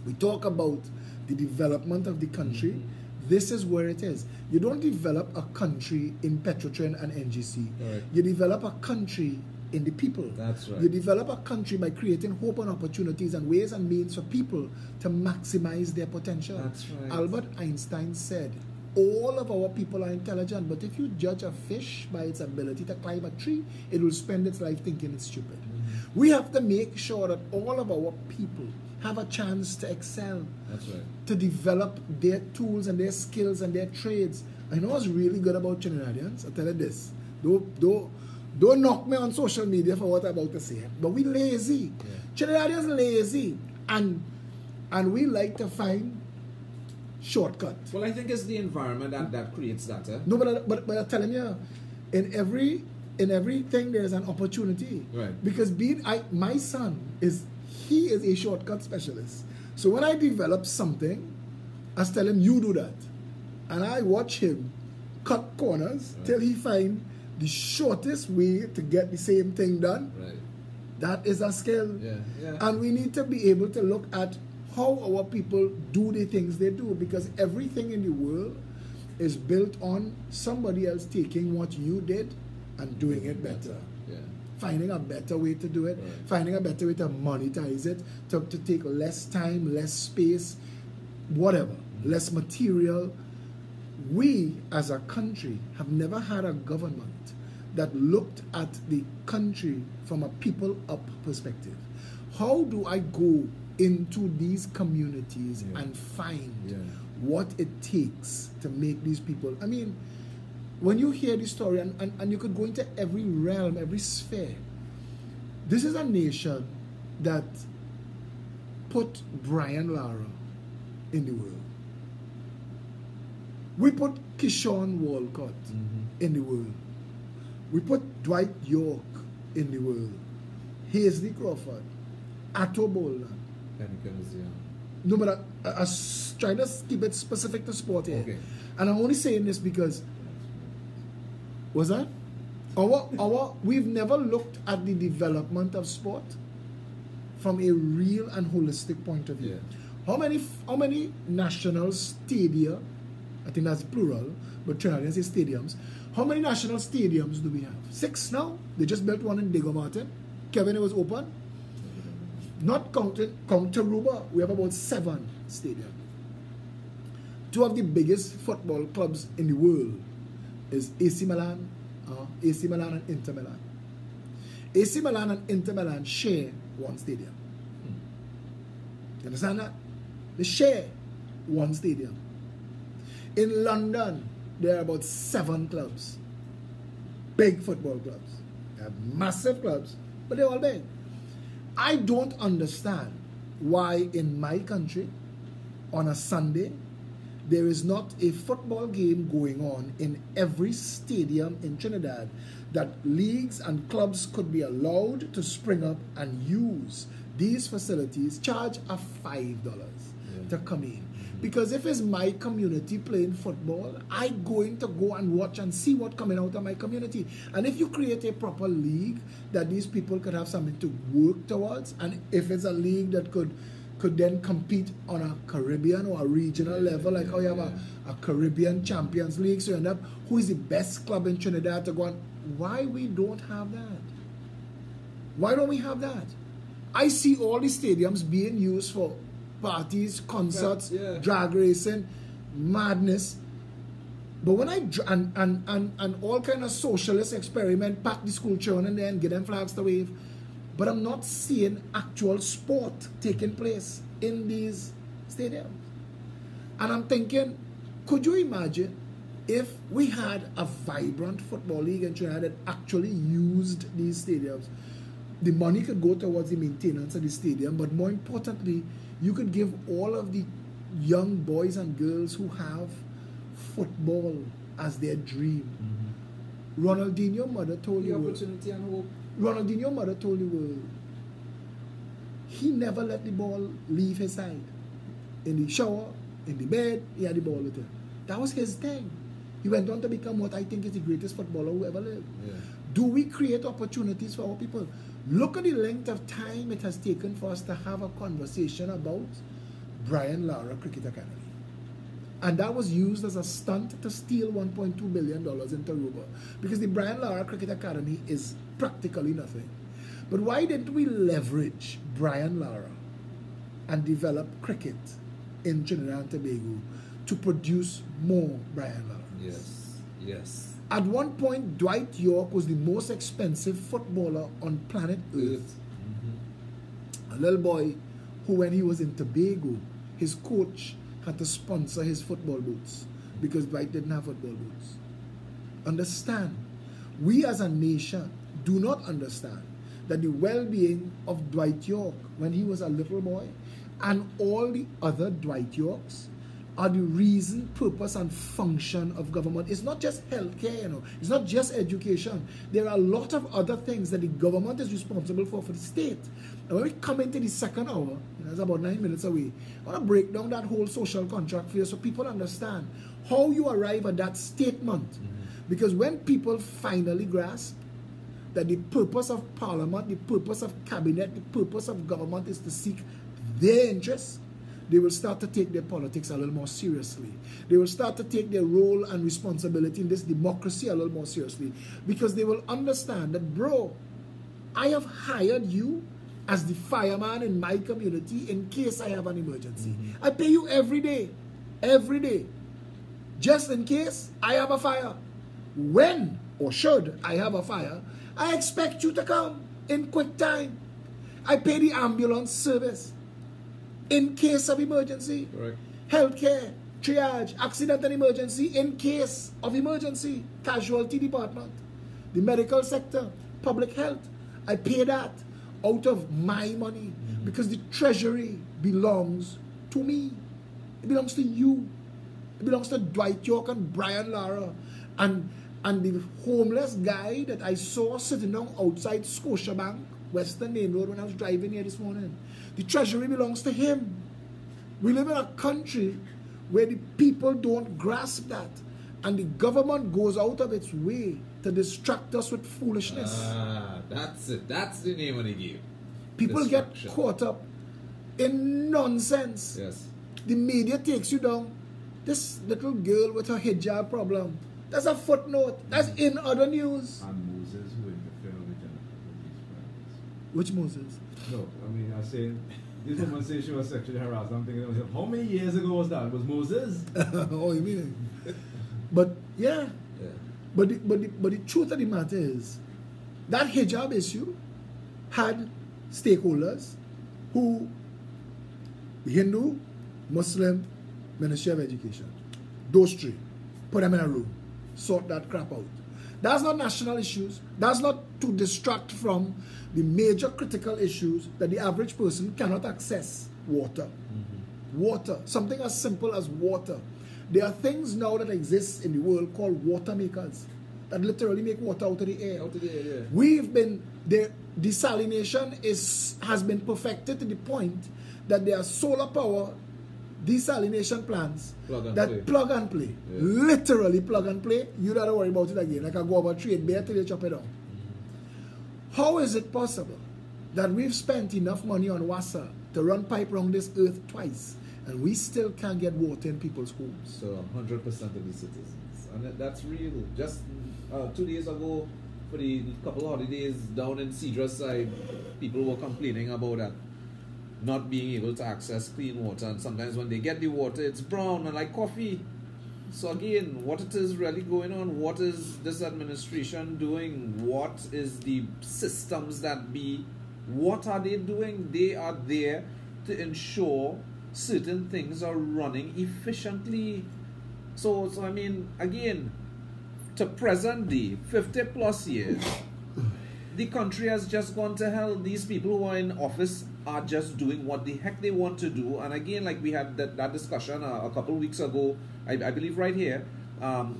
We talk about the development of the country. This is where it is. You don't develop a country in Petrotrin and NGC. Right. You develop a country in the people. That's right. You develop a country by creating hope and opportunities and ways and means for people to maximize their potential. That's right. Albert Einstein said, all of our people are intelligent, but if you judge a fish by its ability to climb a tree, it will spend its life thinking it's stupid. We have to make sure that all of our people have a chance to excel, That's right. to develop their tools and their skills and their trades. I know what's really good about Trinidadians. I'll tell you this. Don't knock me on social media for what I'm about to say, but we lazy. Trinidadians lazy, and we like to find shortcuts. Well, I think it's the environment that creates that. No, but I'm telling you, in everything there's an opportunity. Right. Because my son is a shortcut specialist. So when I develop something, I tell him, you do that. And I watch him cut corners till he find the shortest way to get the same thing done. Right. That is a skill. Yeah. And we need to be able to look at how our people do the things they do, because everything in the world is built on somebody else taking what you did and doing it better. Yeah. Finding a better way to do it, Right. finding a better way to monetize it, to take less time, less space, whatever, less material. We as a country have never had a government that looked at the country from a people up perspective. How do I go into these communities and find what it takes to make these people? I mean, when you hear the story, and you could go into every realm, every sphere, this is a nation that put Brian Lara in the world. We put Keyshawn Walcott in the world. We put Dwight York in the world. Hazley Crawford, Atto Boland. No, but I trying to keep it specific to sport here. Okay. And I'm only saying this because, was that? We've never looked at the development of sport from a real and holistic point of view. Yeah. How many national stadia, I think that's plural, but Trinidadians say stadiums. How many national stadiums do we have? 6 now. They just built one in Diego Martin. Kevin, it was open. Not counting Taruba, we have about 7 stadiums. 2 of the biggest football clubs in the world is AC Milan and Inter Milan. AC Milan and Inter Milan share one stadium. You understand that? They share one stadium. In London, there are about 7 clubs. Big football clubs. They have massive clubs, but they're all big. I don't understand why in my country, on a Sunday, there is not a football game going on in every stadium in Trinidad that leagues and clubs could be allowed to spring up and use these facilities, charge a $5 to come in. Because if it's my community playing football, I'm going to go and watch and see what's coming out of my community. And if you create a proper league that these people could have something to work towards, and if it's a league that could then compete on a Caribbean or a regional level, like how you have a Caribbean Champions League, so you end up, who is the best club in Trinidad to go on? Why we don't have that? Why don't we have that? I see all the stadiums being used for parties, concerts, drag racing, madness. But when and all kind of socialist experiment, pack the school children in there and get them flags to wave. But I'm not seeing actual sport taking place in these stadiums. And I'm thinking, could you imagine if we had a vibrant football league in Trinidad that actually used these stadiums? The money could go towards the maintenance of the stadium, but more importantly, you could give all of the young boys and girls who have football as their dream. Ronaldinho mother told The you. opportunity and hope. Ronaldinho mother told the world he never let the ball leave his side. In the shower, in the bed, he had the ball with him. That was his thing. He went on to become what I think is the greatest footballer who ever lived. Yeah. Do we create opportunities for our people? Look at the length of time it has taken for us to have a conversation about Brian Lara Cricket Academy. And that was used as a stunt to steal $1.2 billion in Taruba. Because the Brian Lara Cricket Academy is practically nothing. But why didn't we leverage Brian Lara and develop cricket in Trinidad and Tobago to produce more Brian Lara? Yes. At one point, Dwight York was the most expensive footballer on planet Earth. A little boy who, when he was in Tobago, his coach had to sponsor his football boots because Dwight didn't have football boots. Understand, we as a nation do not understand that the well-being of Dwight York when he was a little boy and all the other Dwight Yorks are the reason, purpose, and function of government. It's not just healthcare, It's not just education. There are a lot of other things that the government is responsible for the state. And when we come into the second hour, it's about 9 minutes away, I want to break down that whole social contract for you so people understand how you arrive at that statement. Because when people finally grasp that the purpose of parliament, the purpose of cabinet, the purpose of government is to seek their interests, they will start to take their politics a little more seriously. They will start to take their role and responsibility in this democracy a little more seriously. Because they will understand that, bro, I have hired you as the fireman in my community in case I have an emergency. I pay you every day, just in case I have a fire. When or should I have a fire, I expect you to come in quick time. I pay the ambulance service in case of emergency. Correct. Healthcare, triage, accident and emergency, in case of emergency, casualty department, the medical sector, public health. I pay that out of my money because the treasury belongs to me. It belongs to you. It belongs to Dwight York and Brian Lara and the homeless guy that I saw sitting down outside Scotiabank, Western Main Road, when I was driving here this morning. The treasury belongs to him. We live in a country where the people don't grasp that, and the government goes out of its way to distract us with foolishness. That's it. That's the name of the game. People get caught up in nonsense. Yes. The media takes you down. This little girl with her hijab problem, that's a footnote. That's in other news. And Moses who interfered with these friends. Which Moses? No, I mean, I say, this woman says she was sexually harassed. I'm thinking to myself, how many years ago was that? Was Moses? Oh, you mean? But yeah. But the truth of the matter is, that hijab issue had stakeholders who, Hindu, Muslim, Ministry of Education, those three, put them in a room, sort that crap out. That's not national issues. That's not to distract from the major critical issues that the average person cannot access. Water. Water. Something as simple as water. There are things now that exist in the world called water makers that literally make water out of the air. Out of the air, yeah. We've been, the desalination has been perfected to the point that there are solar power desalination plants plug and play. Yeah. Literally plug and play. You don't worry about it again. Like I go over trade bear till you chop it down. How is it possible that we've spent enough money on WASA to run pipe around this earth twice and we still can't get water in people's homes? So 100% of the citizens. And that's real. Just 2 days ago, for the couple of holidays down in Cedar side, people were complaining about that. Not being able to access clean water, and sometimes when they get the water, it's brown and like coffee. So again, what it is really going on? What is this administration doing? What is the systems that be? What are they doing? They are there to ensure certain things are running efficiently. So I mean, again, to present day, 50 plus years, the country has just gone to hell. These people who are in office are just doing what the heck they want to do. And again, like we had that discussion a couple of weeks ago, I believe right here,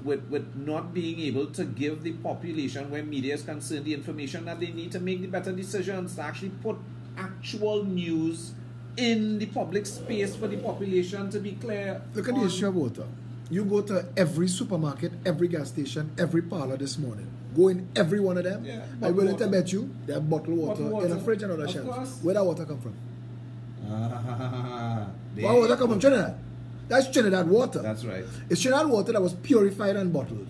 with not being able to give the population, where media is concerned, the information that they need to make the better decisions, to actually put actual news in the public space for the population to be clear. Look at the issue of water. You go to every supermarket, every gas station, every parlor this morning. Go in every one of them. Yeah, I'm willing to bet you they have bottled water in a fridge and other Of shelves. course. Where that water come from? There. Where water come from? Trinidad. That's Trinidad water. That's right. It's Trinidad water that was purified and bottled.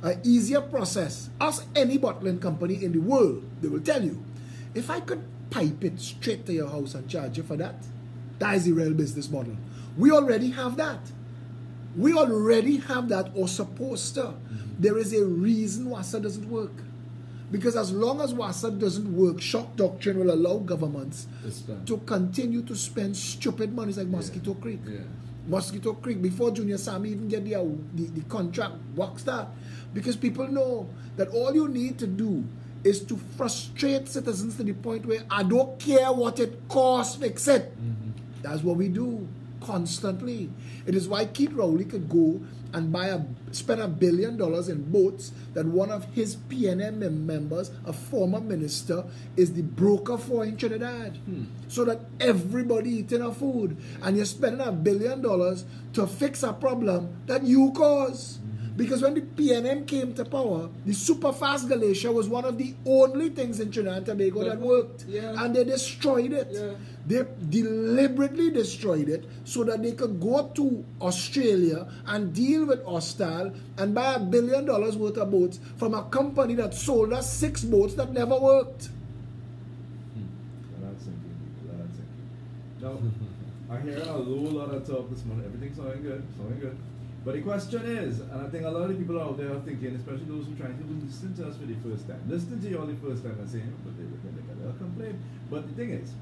An easier process. Ask any bottling company in the world, they will tell you, if I could pipe it straight to your house and charge you for that, that is the real business model. We already have that. We already have that, or supposed to. There is a reason WASA doesn't work. Because as long as WASA doesn't work, shock doctrine will allow governments to continue to spend stupid money like Mosquito Creek. Yeah. Mosquito Creek, before Junior Sammy even get the contract boxed up. Because people know that all you need to do is to frustrate citizens to the point where I don't care what it costs, fix it. That's what we do constantly. It is why Keith Rowley could go and spend $1 billion in boats that one of his PNM members, a former minister, is the broker for in Trinidad. So that everybody eating our food. And you're spending $1 billion to fix a problem that you caused. Because when the PNM came to power, the super-fast glacier was one of the only things in Trinidad and Tobago that worked. Yeah. And they destroyed it. Yeah. They deliberately destroyed it so that they could go to Australia and deal with Austal and buy $1 billion worth of boats from a company that sold us 6 boats that never worked. That's thinking. Now, I hear a whole lot of talk this morning. Everything's sounding good. But the question is, and I think a lot of the people out there are thinking, especially those who are trying to listen to us for the first time, listening to you all the first time and saying, but they'll complain. But the thing is,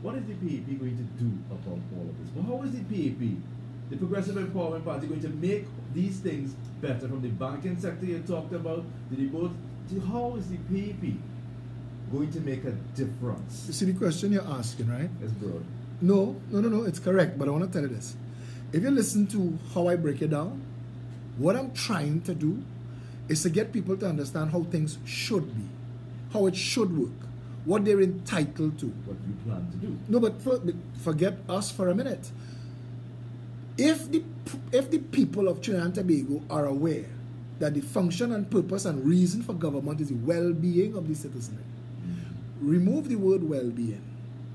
what is the PAP going to do about all of this? But how is the PAP the Progressive Empowerment Party going to make these things better? From the banking sector you talked about, to the boat, to how is the PAP going to make a difference? You see the question you're asking, right? It's broad. No, it's correct, but I want to tell you this. If you listen to how I break it down, what I'm trying to do is to get people to understand how things should be, how it should work, what they're entitled to. What you plan to do. No, but forget us for a minute. If the people of Trinidad and Tobago are aware that the function and purpose and reason for government is the well-being of the citizenry, remove the word well-being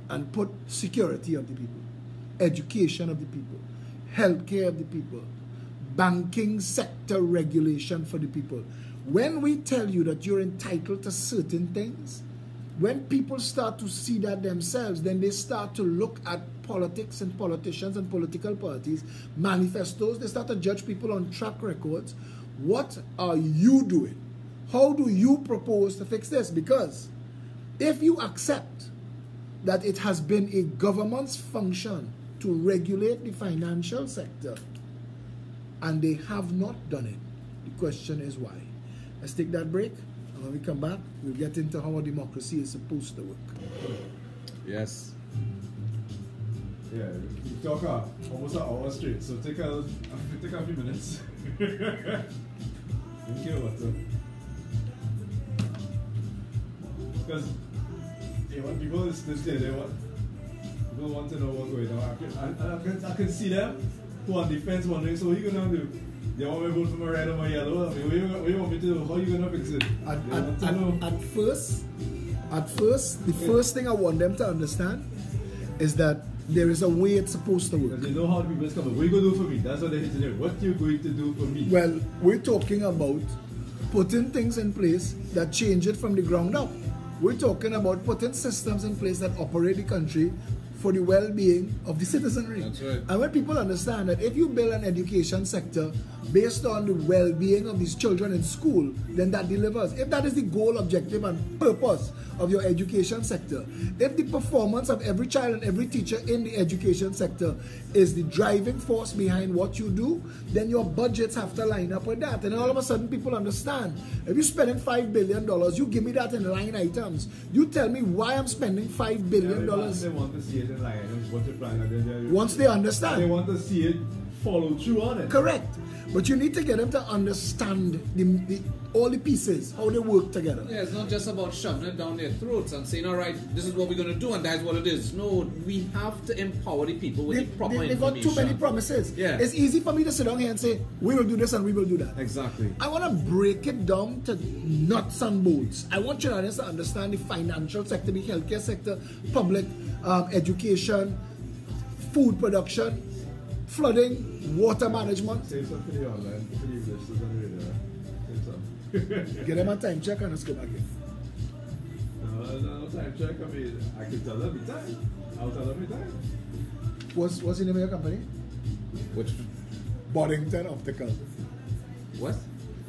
and put security of the people, education of the people, healthcare of the people, banking sector regulation for the people. When we tell you that you're entitled to certain things, when people start to see that themselves, then they start to look at politics and politicians and political parties, manifestos, they start to judge people on track records. What are you doing? How do you propose to fix this? Because if you accept that it has been a government's function to regulate the financial sector, and they have not done it, the question is why. Let's take that break, and when we come back, we'll get into how a democracy is supposed to work. Yes. Yeah, we talk almost an hour straight, so take a few minutes. Drink your water. Because when people listen to this, people want to know what's going on. I can see them who are on the fence wondering, so what are you going to do? They want me to vote for my red or my yellow? I mean, what do you want me to do? How are you going to fix it? At first, the first thing I want them to understand is that there is a way it's supposed to work. They know how people is coming. What are you going to do for me? That's what they're hitting there. What are you going to do for me? Well, we're talking about putting things in place that change it from the ground up. We're talking about putting systems in place that operate the country for the well-being of the citizenry. That's right. And when people understand that if you build an education sector based on the well-being of these children in school, then that delivers. If that is the goal, objective, and purpose of your education sector, if the performance of every child and every teacher in the education sector is the driving force behind what you do, then your budgets have to line up with that. And all of a sudden people understand. If you're spending $5 billion, you give me that in line items. You tell me why I'm spending $5 billion. They want to see it in line items, what you plan. Once they understand. They want to see it follow through on it. Correct. But you need to get them to understand all the pieces, how they work together. Yeah, it's not just about shoving it down their throats and saying, all right, this is what we're going to do and that's what it is. No, we have to empower the people with the proper They've information. got too many promises. Yeah. It's easy for me to sit down here and say, we will do this and we will do that. Exactly. I want to break it down to nuts and bolts. I want Trinidadians to understand the financial sector, the healthcare sector, public education, food production, flooding, water management. Save some for the online, for the listeners on the radio. Save some. Get them a time check and let's go back in. No time check. I mean, I can tell them the time. I'll tell them the time. What's the name of your company? Which? Boddington Optical. What?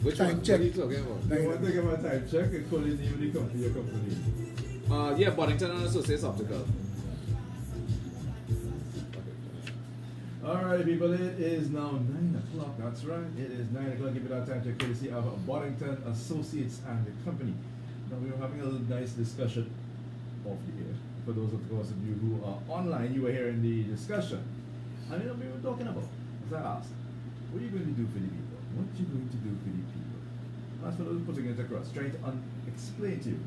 Which Time one? check. What are you talking about? You want to give a time check and call in the company, your company. Yeah, Boddington and Associates Optical. Alright people, it is now 9 o'clock, that's right, it is 9 o'clock, give it our time check courtesy of Boddington Associates and the company. Now we were having a little nice discussion off the air. For those of course of you who are online, you were hearing the discussion. And we were talking about, as I asked, what are you going to do for the people? What are you going to do for the people? That's what I was putting it across, trying to explain to you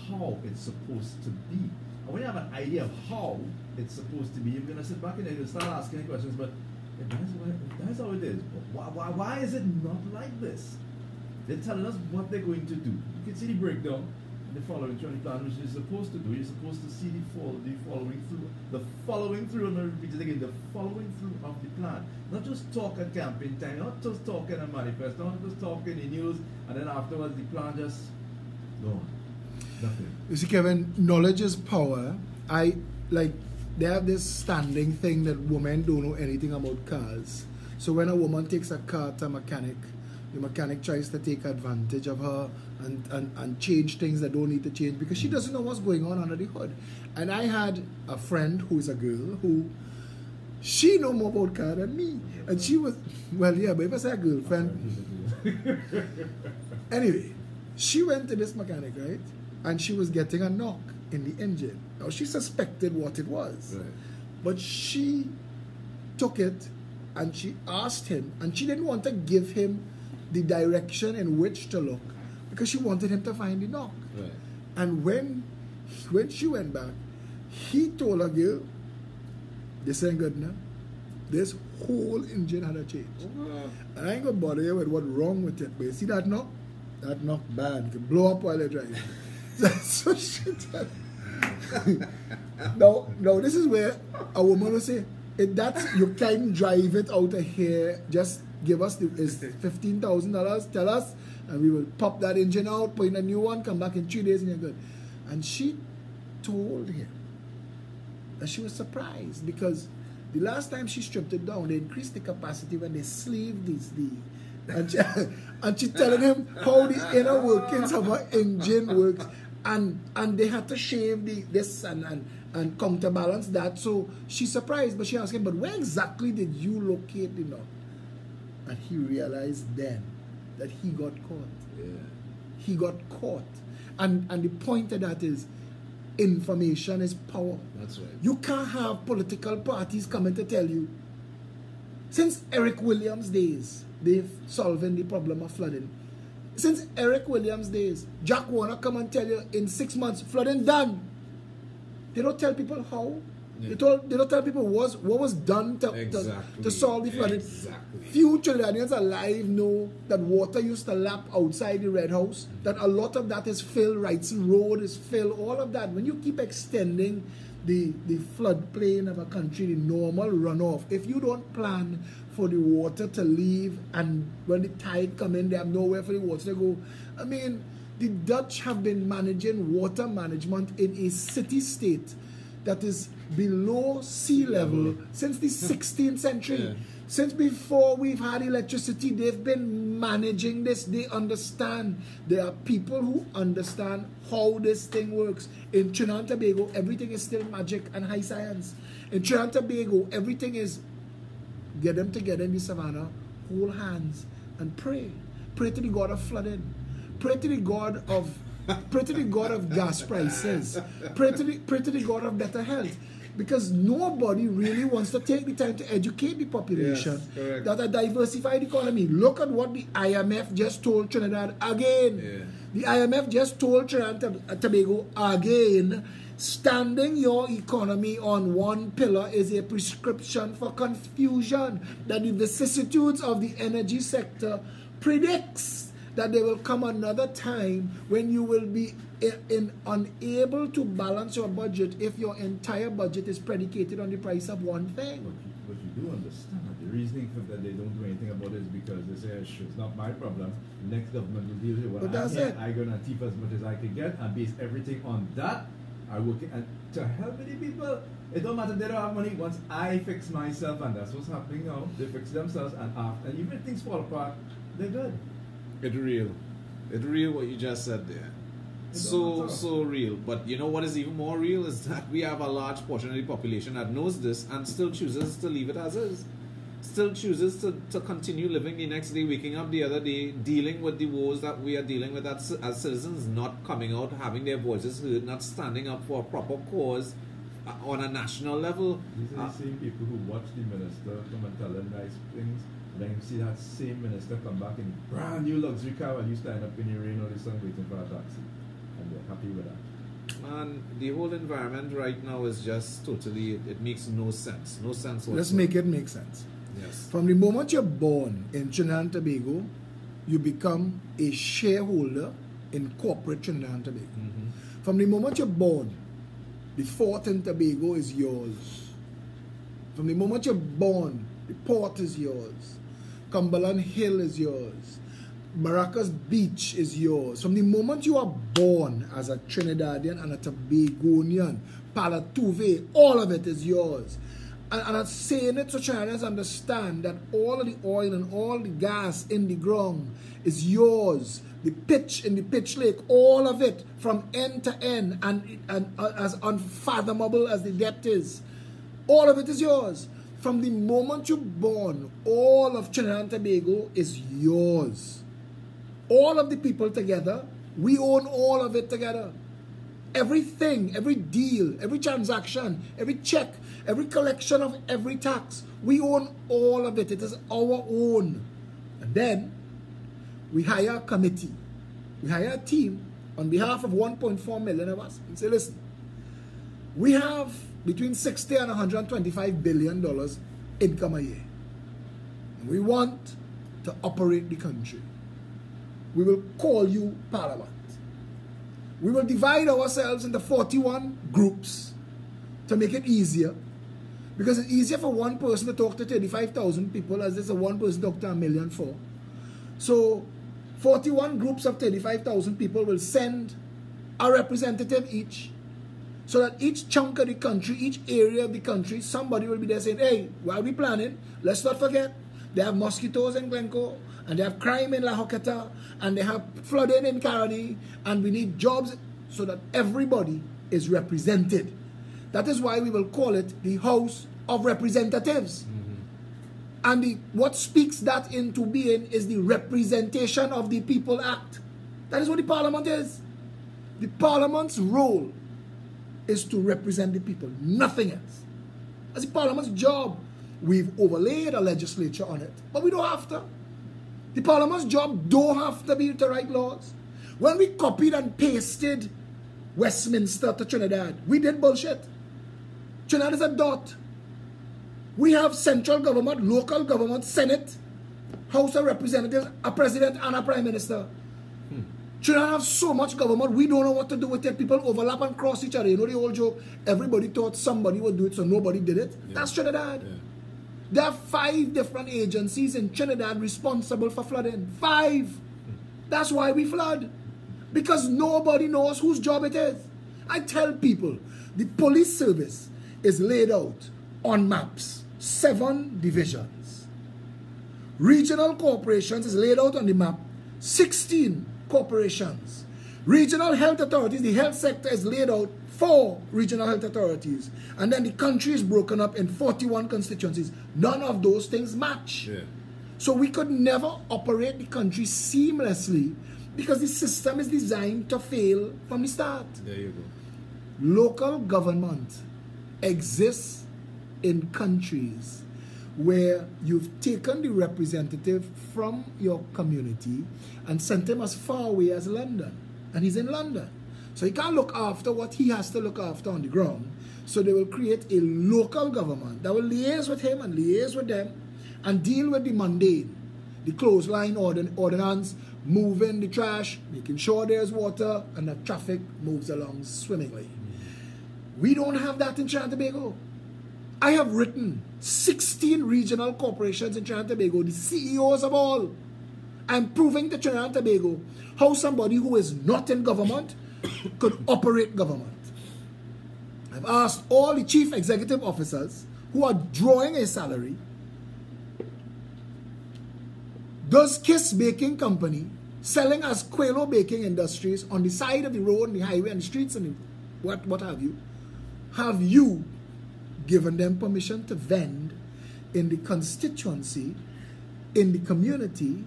how it's supposed to be. And when you have an idea of how it's supposed to be, you're going to sit back and you'll start asking questions, but if that's how it is, why is it not like this? They're telling us what they're going to do. You can see the breakdown in the following training plan, which you're supposed to do. You're supposed to see the following through, and I'll repeat it again, the following through of the plan. Not just talk at campaign time, not just talk in a manifesto, not just talk in the news, and then afterwards the plan just gone. Nothing. You see, Kevin, knowledge is power. They have this standing thing that women don't know anything about cars. So when a woman takes a car to a mechanic, the mechanic tries to take advantage of her and change things that don't need to change because she doesn't know what's going on under the hood. And I had a friend who is a girl who She know more about car than me. And she was, well, yeah, but if I say a girlfriend. Anyway, she went to this mechanic, right? And she was getting a knock in the engine. Now, she suspected what it was. Right. But she took it and she asked him, and she didn't want to give him the direction in which to look because she wanted him to find the knock. Right. And when she went back, he told her, girl, this ain't good enough. This whole engine had a change. And I ain't gonna bother you with what's wrong with it, but you see that knock? That knock bad. You can blow up while you're driving. So she tell now this is where a woman will say, you can drive it out of here, just give us is $15,000, tell us, and we will pop that engine out, put in a new one, come back in 3 days and you're good. And she told him that she was surprised because the last time she stripped it down, they increased the capacity when they sleeved and she telling him how the inner workings of her engine works, and they had to shave this and counterbalance that. So she's surprised, but she asked him, but where exactly did you locate the knot? And he realized then that he got caught. Yeah. He got caught. And the point of that is, information is power. That's right. You can't have political parties coming to tell you. Since Eric Williams' days, they've solving the problem of flooding. Since Eric Williams' days, Jack Warner come and tell you in 6 months, flooding done. They don't tell people how. Yeah. They don't tell people what was done to solve the flooding. Exactly. Few Trinidadians alive know that water used to lap outside the Red House, that a lot of that is fill, Wrightson Road is fill, all of that. When you keep extending the floodplain of a country, the normal runoff, if you don't plan for the water to leave, and when the tide come in, they have nowhere for the water to go. I mean, the Dutch have been managing water management in a city-state that is below sea level since the 16th century. Yeah. Since before we've had electricity, they've been managing this. They understand. There are people who understand how this thing works. In Trinidad and Tobago, everything is still magic and high science. In Trinidad and Tobago, everything is get them together in the savannah, hold hands, and pray. Pray to the God of flooding. Pray to the God of gas prices. Pray to the God of better health. Because nobody really wants to take the time to educate the population that a diversified economy. Look at what the IMF just told Trinidad again. Yeah. The IMF just told Trinidad and Tobago again, standing your economy on one pillar is a prescription for confusion. That the vicissitudes of the energy sector predicts that there will come another time when you will be unable to balance your budget if your entire budget is predicated on the price of one thing. But you do understand that the reasoning for that they don't do anything about it is because they say, it's not my problem. The next government will deal with it. Well, But that's it. I'm going to thief as much as I can get and base everything on that. I work and to help the people. It don't matter if they don't have money. Once I fix myself, and that's what's happening now, they fix themselves, and after, and even if things fall apart, they're good. It's real what you just said there. So real. But you know what is even more real is that we have a large portion of the population that knows this and still chooses to leave it as is. Still chooses to continue living the next day, waking up the other day, dealing with the woes that we are dealing with as citizens, not coming out, having their voices heard, not standing up for a proper cause on a national level. These are the same people who watch the minister come and tell them nice things. Then you see that same minister come back in a brand new luxury car while you stand up in the rain or the sun waiting for a taxi. And they're happy with that. And the whole environment right now is just totally, it makes no sense. No sense whatsoever. Let's make it make sense. Yes. From the moment you're born in Trinidad and Tobago, you become a shareholder in corporate Trinidad and Tobago. Mm-hmm. From the moment you're born, the fort in Tobago is yours. From the moment you're born, the port is yours. Cumberland Hill is yours. Maracas Beach is yours. From the moment you are born as a Trinidadian and a Tobagonian, Palatuve, all of it is yours. And I'm saying it so Trinidadians understand that all of the oil and all the gas in the ground is yours. The pitch in the pitch lake, all of it from end to end, and as unfathomable as the depth is, all of it is yours. From the moment you're born, all of Trinidad and Tobago is yours. All of the people together, we own all of it together. Everything, every deal, every transaction, every check, every collection of every tax, we own all of it. It is our own. And then we hire a committee. We hire a team on behalf of 1.4 million of us and say, listen, we have between $60 and $125 billion income a year. And we want to operate the country. We will call you Parliament. We will divide ourselves into 41 groups to make it easier. Because it's easier for one person to talk to 35,000 people as it's a one person to talk to 1,000,004. So 41 groups of 35,000 people will send a representative each. So that each chunk of the country, each area of the country, somebody will be there saying, hey, what are we planning? Let's not forget, they have mosquitoes in Glencoe, and they have crime in La Joqueta, and they have flooding in Caroni, and we need jobs, so that everybody is represented. That is why we will call it the House of Representatives. And what speaks that into being is the Representation of the People Act. That is what the Parliament is. The Parliament's role is to represent the people, nothing else. That's the Parliament's job. We've overlaid a legislature on it, but we don't have to. The Parliament's job don't have to be to write laws. When we copied and pasted Westminster to Trinidad, we did bullshit. Trinidad is a dot. We have central government, local government, Senate, House of Representatives, a president and a prime minister. Trinidad have so much government, we don't know what to do with it. People overlap and cross each other. You know the old joke, everybody thought somebody would do it, so nobody did it. Yeah. That's Trinidad. Yeah. There are 5 different agencies in Trinidad responsible for flooding. 5. That's why we flood. Because nobody knows whose job it is. I tell people, the police service is laid out on maps. 7 divisions. Regional corporations is laid out on the map. 16 corporations. Regional health authorities, the health sector is laid out 4 regional health authorities. And then the country is broken up in 41 constituencies. None of those things match. Yeah. So we could never operate the country seamlessly because the system is designed to fail from the start. There you go. Local government exists in countries where you've taken the representative from your community and sent him as far away as London. And he's in London. So he can't look after what he has to look after on the ground. So they will create a local government that will liaise with him and liaise with them and deal with the mundane, the clothesline ordinance, moving the trash, making sure there's water, and the traffic moves along swimmingly. We don't have that in Trinidad and Tobago. I have written 16 regional corporations in Trinidad and Tobago, the CEOs of all. I'm proving to Trinidad and Tobago how somebody who is not in government could operate government. I've asked all the chief executive officers who are drawing a salary, does Kiss Baking Company, selling as Quelo Baking Industries on the side of the road, and the highway, and the streets, and what have you given them permission to vend in the constituency, in the community?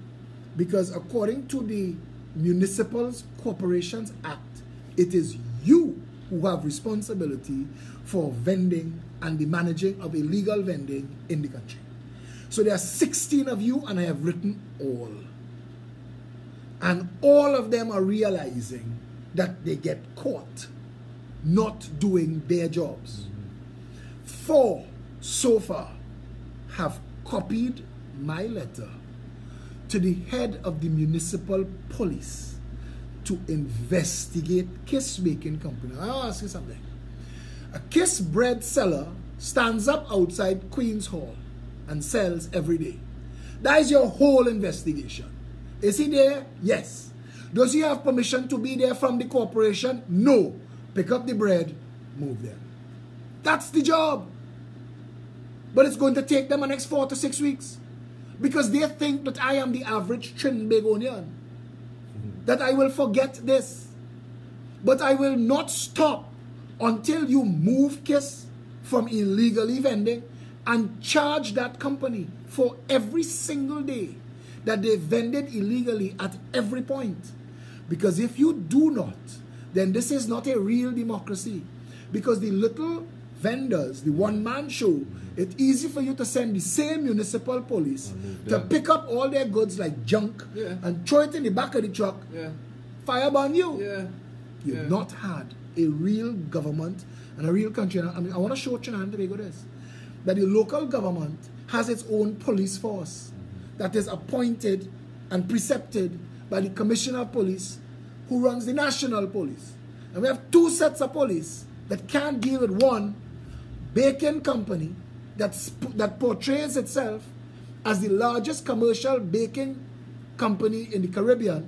Because according to the Municipal Corporations Act, it is you who have responsibility for vending and the managing of illegal vending in the country. So there are 16 of you, and I have written all. And all of them are realizing that they get caught not doing their jobs. 4 so far have copied my letter to the head of the municipal police to investigate Kiss Baking Company. I'll ask you something. A Kiss bread seller stands up outside Queen's Hall and sells every day. That is your whole investigation. Is he there? Yes. Does he have permission to be there from the corporation? No. Pick up the bread, move there. That's the job. But it's going to take them the next 4 to 6 weeks. Because they think that I am the average Trinbagonian. That I will forget this. But I will not stop until you move Kiss from illegally vending and charge that company for every single day that they vended illegally at every point. Because if you do not, then this is not a real democracy. Because the little vendors, the one-man show, it's easy for you to send the same municipal police to pick up all their goods like junk and throw it in the back of the truck, firebomb you. You've not had a real government and a real country. I mean, I want to show Trinidad and Tobago this, that the local government has its own police force that is appointed and precepted by the Commissioner of Police, who runs the national police. And we have two sets of police that can't deal with one baking company that portrays itself as the largest commercial baking company in the Caribbean,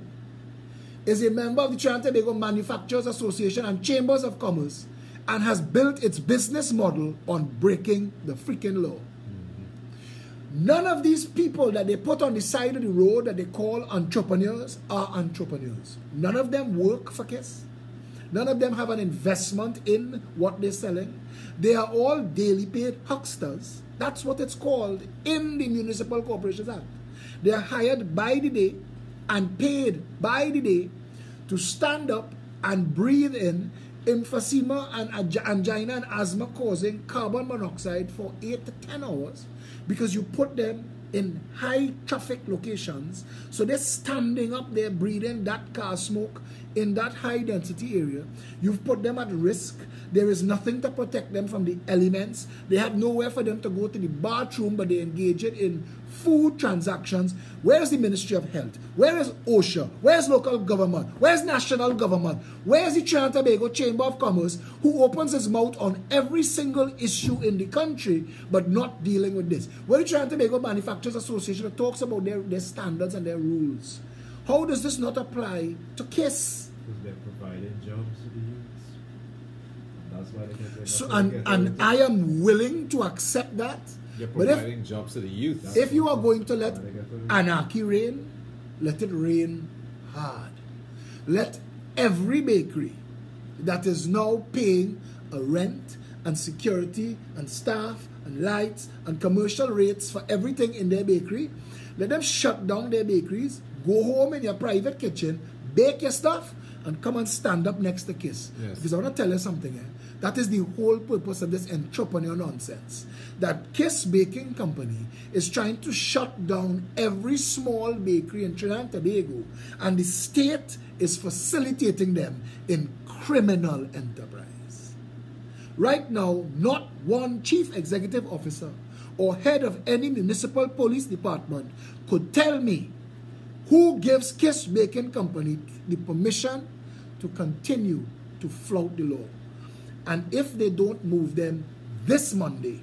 is a member of the Trinidad and Tobago Manufacturers Association and Chambers of Commerce, and has built its business model on breaking the freaking law. None of these people that they put on the side of the road that they call entrepreneurs are entrepreneurs. None of them work for KISS. None of them have an investment in what they're selling. They are all daily paid hucksters. That's what it's called in the Municipal Corporations Act. They are hired by the day and paid by the day to stand up and breathe in emphysema and angina and asthma causing carbon monoxide for 8 to 10 hours, because you put them in high traffic locations, so they're standing up there breathing that car smoke in that high density area. You've put them at risk. There is nothing to protect them from the elements. They have nowhere for them to go to the bathroom, but they engage it in food transactions. Where is the Ministry of Health? Where is OSHA? Where is local government? Where is national government? Where is the Trinidad and Tobago Chamber of Commerce, who opens his mouth on every single issue in the country but not dealing with this? Where is the Trinidad and Tobago Manufacturers Association that talks about their standards and their rules? How does this not apply to KISS? Because they're providing jobs to the youths. That's why they get So, and I am willing to accept that. You're But providing jobs to the youth. if you are going to let anarchy reign, let it rain hard. Let every bakery that is now paying a rent and security and staff and lights and commercial rates for everything in their bakery, let them shut down their bakeries, go home in your private kitchen, bake your stuff, and come and stand up next to KISS. Yes. Because I want to tell you something. That is the whole purpose of this entrepreneur nonsense. That KISS Baking Company is trying to shut down every small bakery in Trinidad and Tobago, and the state is facilitating them in criminal enterprise. Right now, not one chief executive officer or head of any municipal police department could tell me who gives KISS Baking Company the permission to continue to flout the law. And if they don't move them this Monday,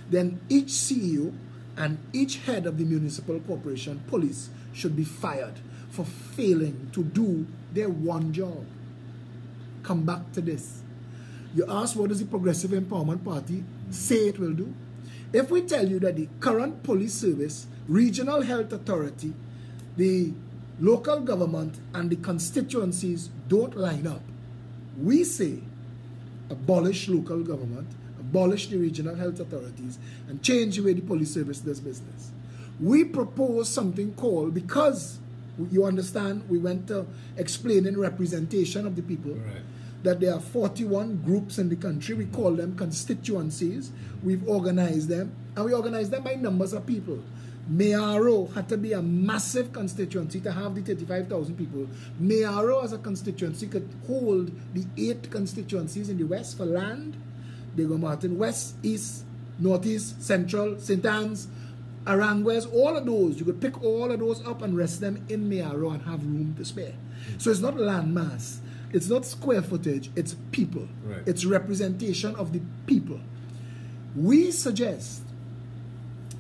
then each CEO and each head of the municipal corporation police should be fired for failing to do their one job. Come back to this. You ask, what does the Progressive Empowerment Party say it will do? If we tell you that the current police service, regional health authority, the local government and the constituencies don't line up, we say abolish local government, abolish the regional health authorities, and change the way the police service does business. We propose something called, because you understand, we went to explaining representation of the people, Right. that there are 41 groups in the country. We call them constituencies. We've organized them, and we organize them by numbers of people. Mayaro had to be a massive constituency to have the 35,000 people. Mayaro as a constituency could hold the 8 constituencies in the West for land. Diego Martin, West, East, Northeast, Central, St. Anne's, Aranguez, all of those. You could pick all of those up and rest them in Mayaro and have room to spare. So it's not land mass. It's not square footage. It's people. Right. It's representation of the people. We suggest,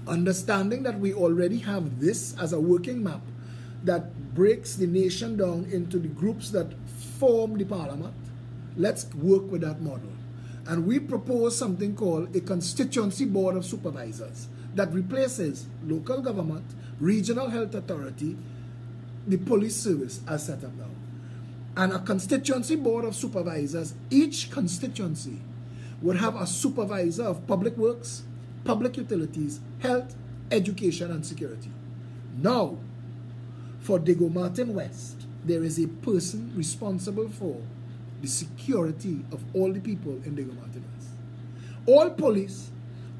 understanding that we already have this as a working map that breaks the nation down into the groups that form the parliament, let's work with that model. And we propose something called a constituency board of supervisors that replaces local government, regional health authority, the police service as set up now. And a constituency board of supervisors, each constituency would have a supervisor of public works, public utilities, health, education, and security. Now, for Diego Martin West, there is a person responsible for the security of all the people in Diego Martin West. All police,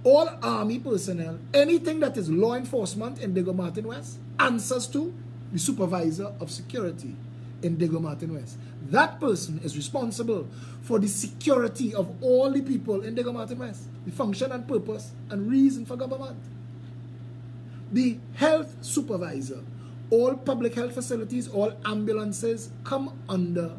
all army personnel, anything that is law enforcement in Diego Martin West answers to the supervisor of security in Diego Martin West. That person is responsible for the security of all the people in Diego Martin West, the function and purpose and reason for government. The health supervisor, all public health facilities, all ambulances come under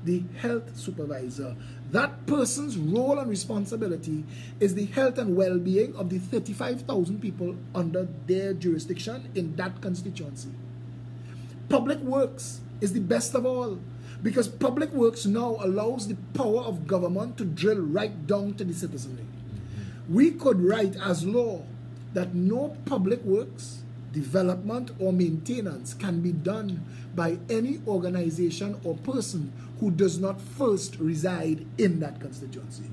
the health supervisor. That person's role and responsibility is the health and well-being of the 35,000 people under their jurisdiction in that constituency. Public works is the best of all, because public works now allows the power of government to drill right down to the citizenry. We could write as law that no public works, development, or maintenance can be done by any organization or person who does not first reside in that constituency.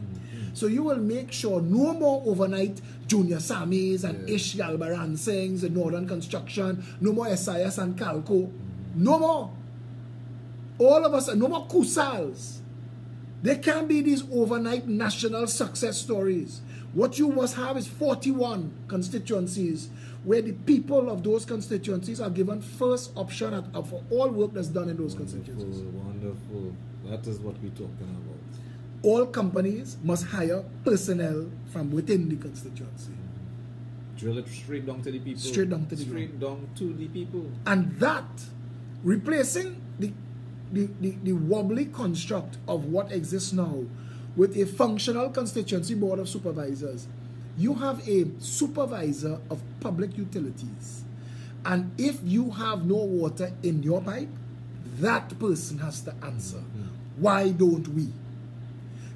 So you will make sure no more overnight Junior Sammys and Ish Galbaran Singhs and Northern Construction, no more SIS and Calco, no more. All of us, no more Kusals. There can't be these overnight national success stories. What you must have is 41 constituencies where the people of those constituencies are given first option for all work that's done in those constituencies. Wonderful. That is what we're talking about. All companies must hire personnel from within the constituency. Drill it straight down to the people. Straight down to the Straight down to the people. And that, replacing the wobbly construct of what exists now with a functional constituency board of supervisors, you have a supervisor of public utilities. And if you have no water in your pipe, that person has to answer. Why don't we?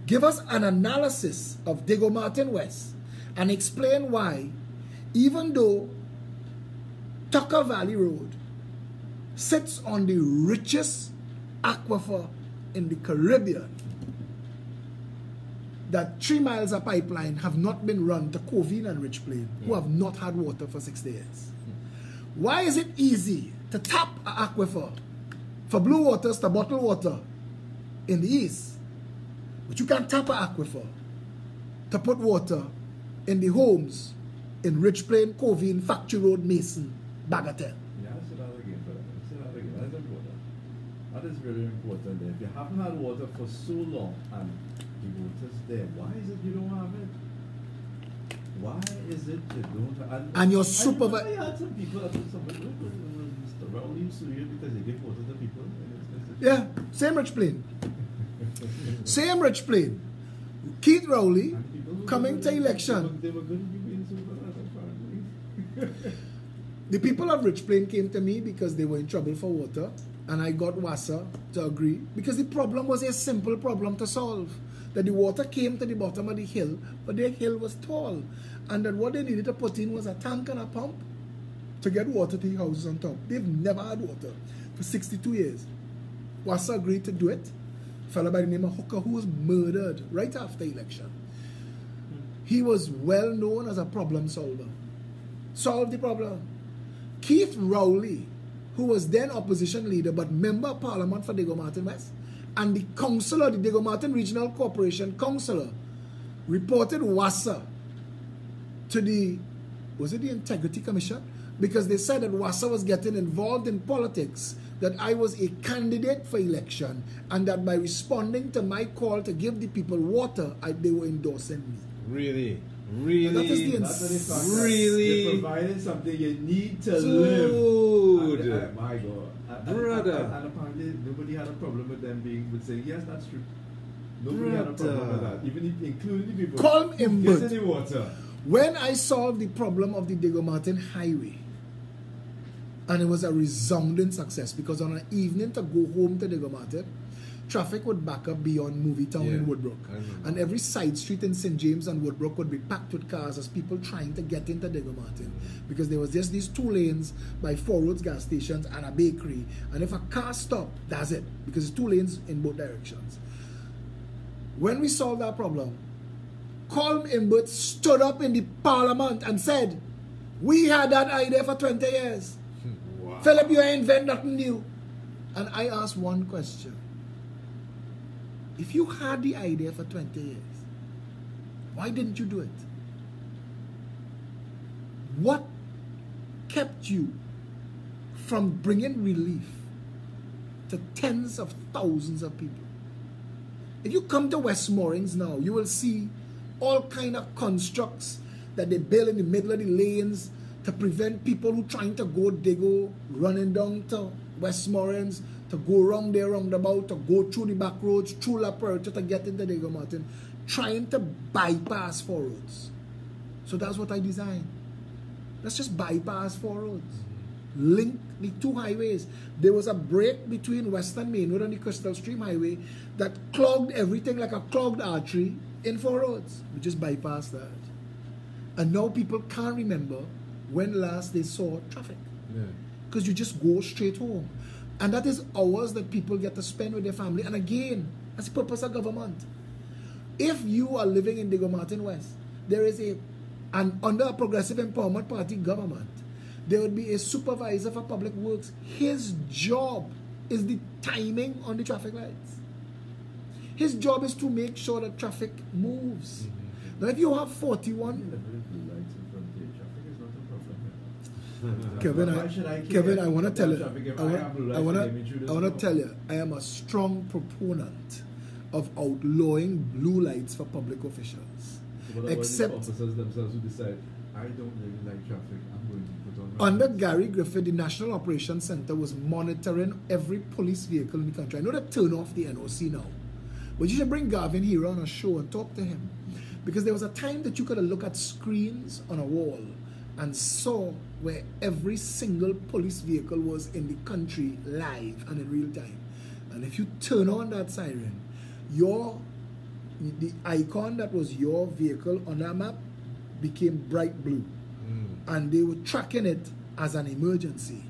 Give us an analysis of Diego Martin West and explain why, even though Tucker Valley Road sits on the richest aquifer in the Caribbean, that 3 miles of pipeline have not been run to Covine and Rich Plain, who have not had water for 60 years. Why is it easy to tap an aquifer for Blue Waters to bottle water in the east, but you can't tap an aquifer to put water in the homes in Rich Plain, Covine, Factory Road, Mason, Bagatelle? Yeah, I said that again, brother. I said that again. That's important. That is very important. If you haven't had water for so long and the water's there, why is it you don't have it? Why is it you don't have it? And your supervisor. I had some people that said something, Mr. Rowley sued you because they give water to people. Yeah, same Rich Plain. Same Rich Plain. Keith Rowley coming to election. They were going to be being sued for that, apparently. The people of Rich Plain came to me because they were in trouble for water, and I got WASA to agree, because the problem was a simple problem to solve. That the water came to the bottom of the hill, but their hill was tall, and that what they needed to put in was a tank and a pump to get water to the houses on top. They've never had water for 62 years. WASA agreed to do it. A fellow by the name of Hooker, who was murdered right after election. He was well known as a problem solver. Solved the problem. Keith Rowley, who was then opposition leader but member of parliament for Diego Martin West, and the councillor, the Diego Martin Regional Corporation councillor, reported WASA to the, was it the Integrity Commission? Because they said that WASA was getting involved in politics, that I was a candidate for election, and that by responding to my call to give the people water, they were endorsing me. Really? Really? And that is the That's what they thought. Really? They provided something you need to Dude. live. And, my God. Brother. And apparently nobody had a problem with them would say, yes, that's true. Nobody had a problem with that. Even including the people Call him who Bert. get in the water. When I solved the problem of the Diego Martin Highway, and it was a resounding success, because on an evening to go home to Diego Martin, traffic would back up beyond Movie Town in Woodbrook. And every side street in St. James and Woodbrook would be packed with cars as people trying to get into Diego Martin. Because there was just these 2 lanes by 4 roads gas stations and a bakery. And if a car stopped, that's it. Because it's 2 lanes in both directions. When we solved that problem, Colm Imbert stood up in the parliament and said, we had that idea for 20 years. Wow. Philip, you ain't invent nothing new. And I asked one question. If you had the idea for 20 years, why didn't you do it? What kept you from bringing relief to tens of thousands of people? If you come to Westmoreland now, you will see all kind of constructs that they build in the middle of the lanes to prevent people who trying to go Digo running down to Westmoreland, to go around there roundabout, to go through the back roads, through La Puerta to get into Diego Martin, trying to bypass 4 roads. So that's what I designed. Let's just bypass 4 roads. Link the 2 highways. There was a break between Western Main Road and the Crystal Stream Highway that clogged everything like a clogged artery in 4 roads. We just bypassed that. And now people can't remember when last they saw traffic. Because you just go straight home. And that is hours that people get to spend with their family. And again, that's the purpose of government. If you are living in Diego Martin West, there is under a Progressive Empowerment Party government, there would be a supervisor for public works. His job is the timing on the traffic lights. His job is to make sure that traffic moves. Now if you have 41... Kevin, I want to tell you, I want to tell you, I am a strong proponent of outlawing blue lights for public officials. Except officers themselves who decide, I don't really like traffic, I'm going to put on under Gary Griffith, the National Operations Center was monitoring every police vehicle in the country. I know they turn off the NOC now, but you should bring Gavin here on a show and talk to him, because there was a time that you could look at screens on a wall and saw where every single police vehicle was in the country live and in real time. And if you turn on that siren, the icon that was your vehicle on that map became bright blue. And they were tracking it as an emergency.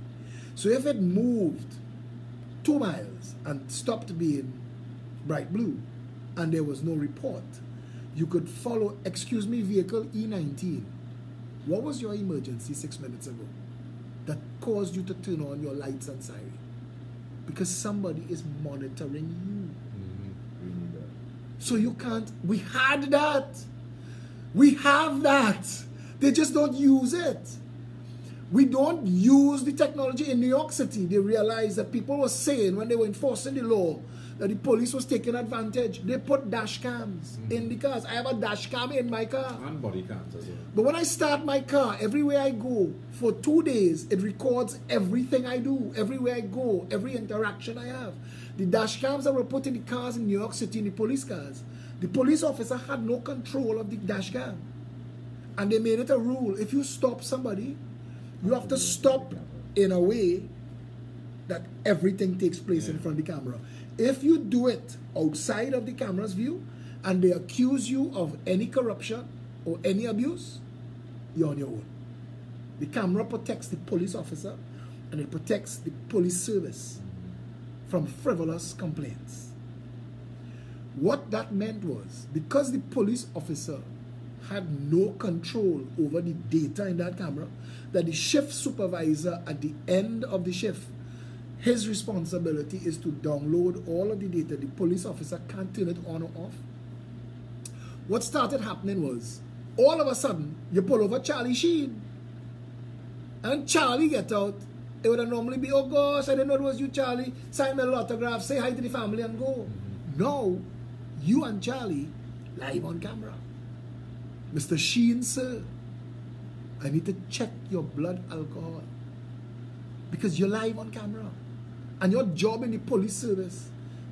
So if it moved 2 miles and stopped being bright blue and there was no report, you could follow, excuse me, vehicle E19. What was your emergency 6 minutes ago that caused you to turn on your lights and siren? Because somebody is monitoring you. So you can't, we had that. We have that. They just don't use it. We don't use the technology in New York City. They realized that people were saying when they were enforcing the law that the police was taking advantage. They put dash cams in the cars. I have a dash cam in my car. And body cams as well. But when I start my car, everywhere I go, for 2 days, it records everything I do. Everywhere I go, every interaction I have. The dash cams that were put in the cars in New York City, in the police cars, the police officer had no control of the dash cam. And they made it a rule. If you stop somebody, you have to stop in a way that everything takes place in front of the camera. If you do it outside of the camera's view and they accuse you of any corruption or any abuse, you're on your own. The camera protects the police officer and it protects the police service from frivolous complaints. What that meant was, because the police officer had no control over the data in that camera, that the shift supervisor at the end of the shift, his responsibility is to download all of the data. The police officer can't turn it on or off. What started happening was, all of a sudden, you pull over Charlie Sheen. And Charlie get out. It would normally be, oh gosh, I didn't know it was you, Charlie. Sign my autograph, say hi to the family and go. No, you and Charlie live on camera. Mr. Sheen, sir, I need to check your blood alcohol. Because you're live on camera. And your job in the police service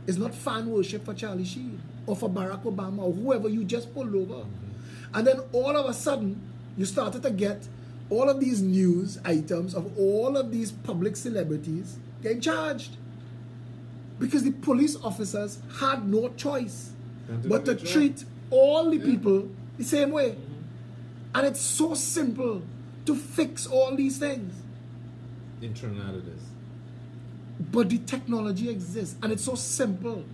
is not fan worship for Charlie Sheen or for Barack Obama or whoever you just pulled over. And then all of a sudden, you started to get all of these news items of all of these public celebrities getting charged. Because the police officers had no choice but to treat all the people the same way. And it's so simple to fix all these things. In Trinidad it is. But the technology exists and it's so simple.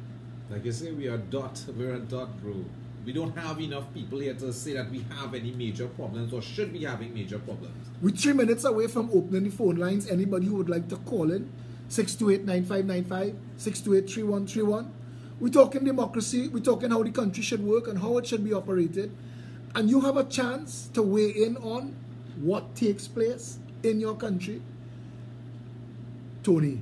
Like you say, we're a dot, bro. We don't have enough people here to say that we have any major problems or should be having major problems. We're 3 minutes away from opening the phone lines. Anybody who would like to call in, 628-9595, 628-3131. We're talking democracy. We're talking how the country should work and how it should be operated. And you have a chance to weigh in on what takes place in your country. Tony,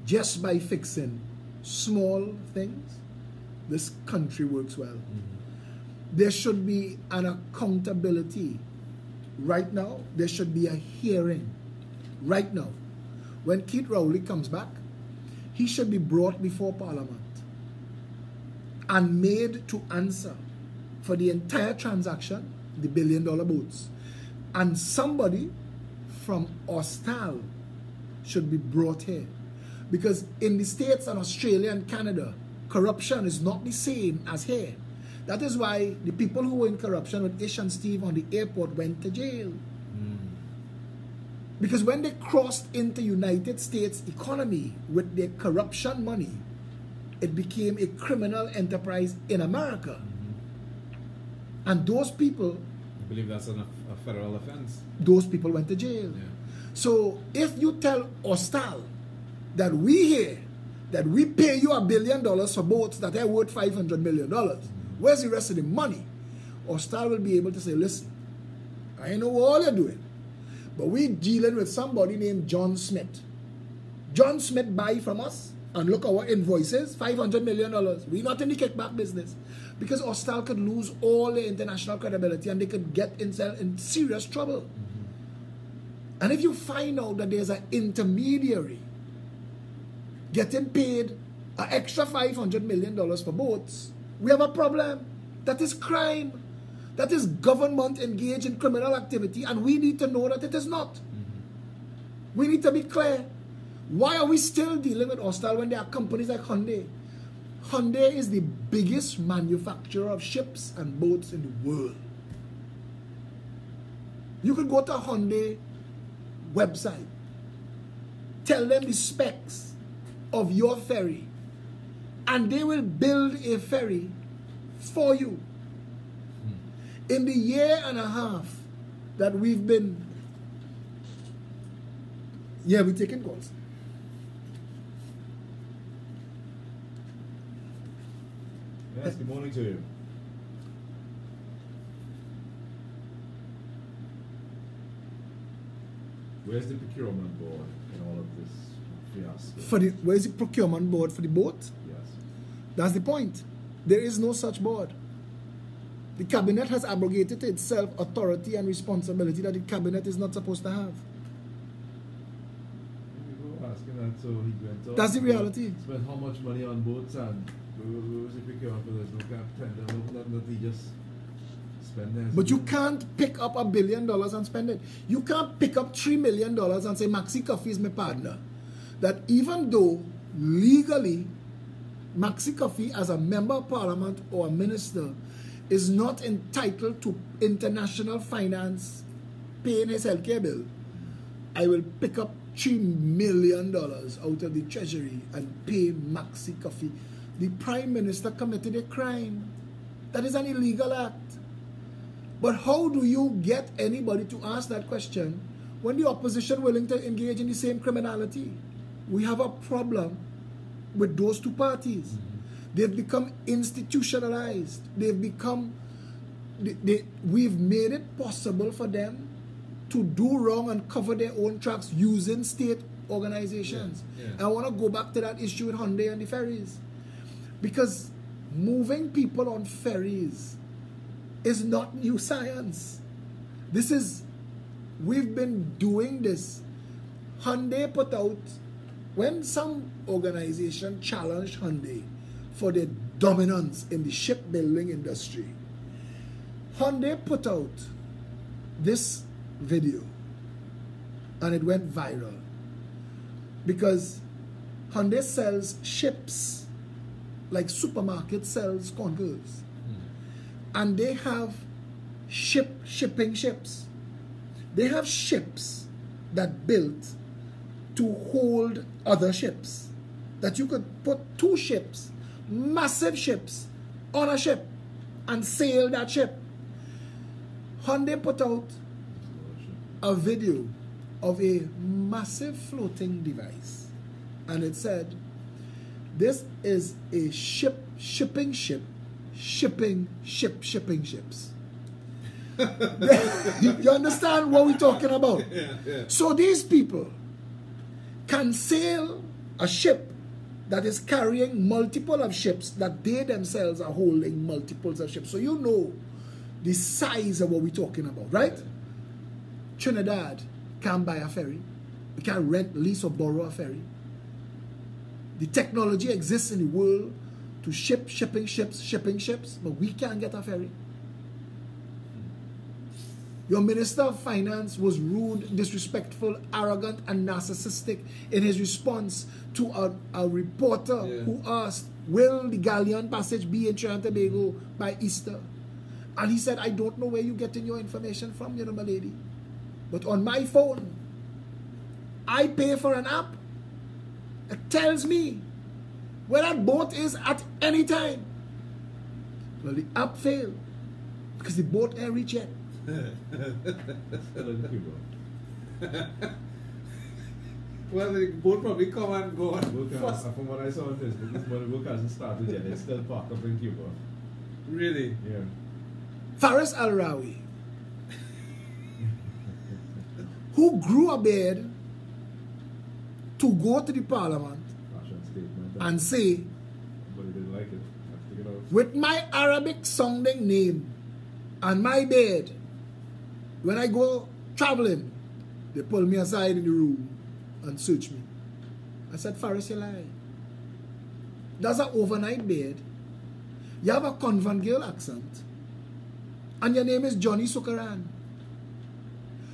just by fixing small things, this country works well. There should be an accountability. Right now, there should be a hearing. Right now. When Keith Rowley comes back, he should be brought before Parliament and made to answer for the entire transaction, the $1 billion boats. And somebody from Austal should be brought here. Because in the States and Australia and Canada, corruption is not the same as here. That is why the people who were in corruption with Ish and Steve on the airport went to jail. Because when they crossed into United States economy with their corruption money, it became a criminal enterprise in America. And those people... I believe that's a federal offense. Those people went to jail. Yeah. So if you tell Austal that we here, that we pay you $1 billion for boats that are worth $500 million, where's the rest of the money? Austal will be able to say, listen, I know what all you're doing, but we're dealing with somebody named John Smith. John Smith buy from us, and look our invoices, $500 million. We're not in the kickback business. Because Austal could lose all the international credibility and they could get in serious trouble. And if you find out that there's an intermediary getting paid an extra $500 million for boats, we have a problem. That is crime. That is government engaged in criminal activity, and we need to know that it is not. We need to be clear. Why are we still dealing with Austal when there are companies like Hyundai? Hyundai is the biggest manufacturer of ships and boats in the world. You could go to a Hyundai website, tell them the specs of your ferry, and they will build a ferry for you. In the year and a half that we've been... Yeah, we're taking calls. Yes, good morning to you. Where's the procurement board in all of this fiasco? Where's the procurement board for the boat? Yes. That's the point. There is no such board. The cabinet has abrogated to itself authority and responsibility that the cabinet is not supposed to have. We were asking that, so he went on. That's the reality. Spent how much money on boats and where was the procurement for this? No cap tender, no nothing that he just spend there. But you can't pick up $1 billion and spend it. You can't pick up $3 million and say Maxi Coffee is my partner. That even though legally Maxi Coffee as a member of parliament or a minister is not entitled to international finance paying his healthcare bill, I will pick up $3 million out of the treasury and pay Maxi Coffee. The Prime Minister committed a crime. That is an illegal act. But how do you get anybody to ask that question when the opposition willing to engage in the same criminality? We have a problem with those two parties. They've become institutionalized. They've become... we've made it possible for them to do wrong and cover their own tracks using state organizations. I want to go back to that issue with Hyundai and the ferries. Because moving people on ferries is not new science. We've been doing this. Hyundai put out, when some organization challenged Hyundai for their dominance in the shipbuilding industry, Hyundai put out this video and it went viral because Hyundai sells ships like supermarket sells concours, and they have shipping ships. They have ships that built to hold other ships, that you could put 2 ships, massive ships, on a ship and sail that ship. Hyundai put out a video of a massive floating device, and it said, this is a shipping ships. You understand what we're talking about? Yeah. So these people can sail a ship that is carrying multiple of ships that they themselves are holding multiples of ships. So you know the size of what we're talking about, right? Yeah. Trinidad can't buy a ferry. We can't rent, lease, or borrow a ferry. The technology exists in the world to shipping ships, but we can't get a ferry. Your Minister of Finance was rude, disrespectful, arrogant, and narcissistic in his response to a reporter who asked, will the galleon passage be in Trinidad and Tobago by Easter? And he said, I don't know where you're getting your information from, you know, my lady. But on my phone, I pay for an app. It tells me where that boat is at any time. Well, the app failed because the boat ain't reached yet. Well, the boat probably come and go on. From what I saw on Facebook, this morning, boat hasn't started yet. It's still parked up in Cuba. Really? Yeah. Faris Al-Rawi, who grew a beard to go to the parliament Fashion statement. and say, But he didn't like it. I figured out. with my Arabic sounding name and my beard, when I go traveling, they pull me aside in the room and search me. I said, Faris, you lie. That's an overnight beard. You have a convent girl accent. And your name is Johnny Sukaran.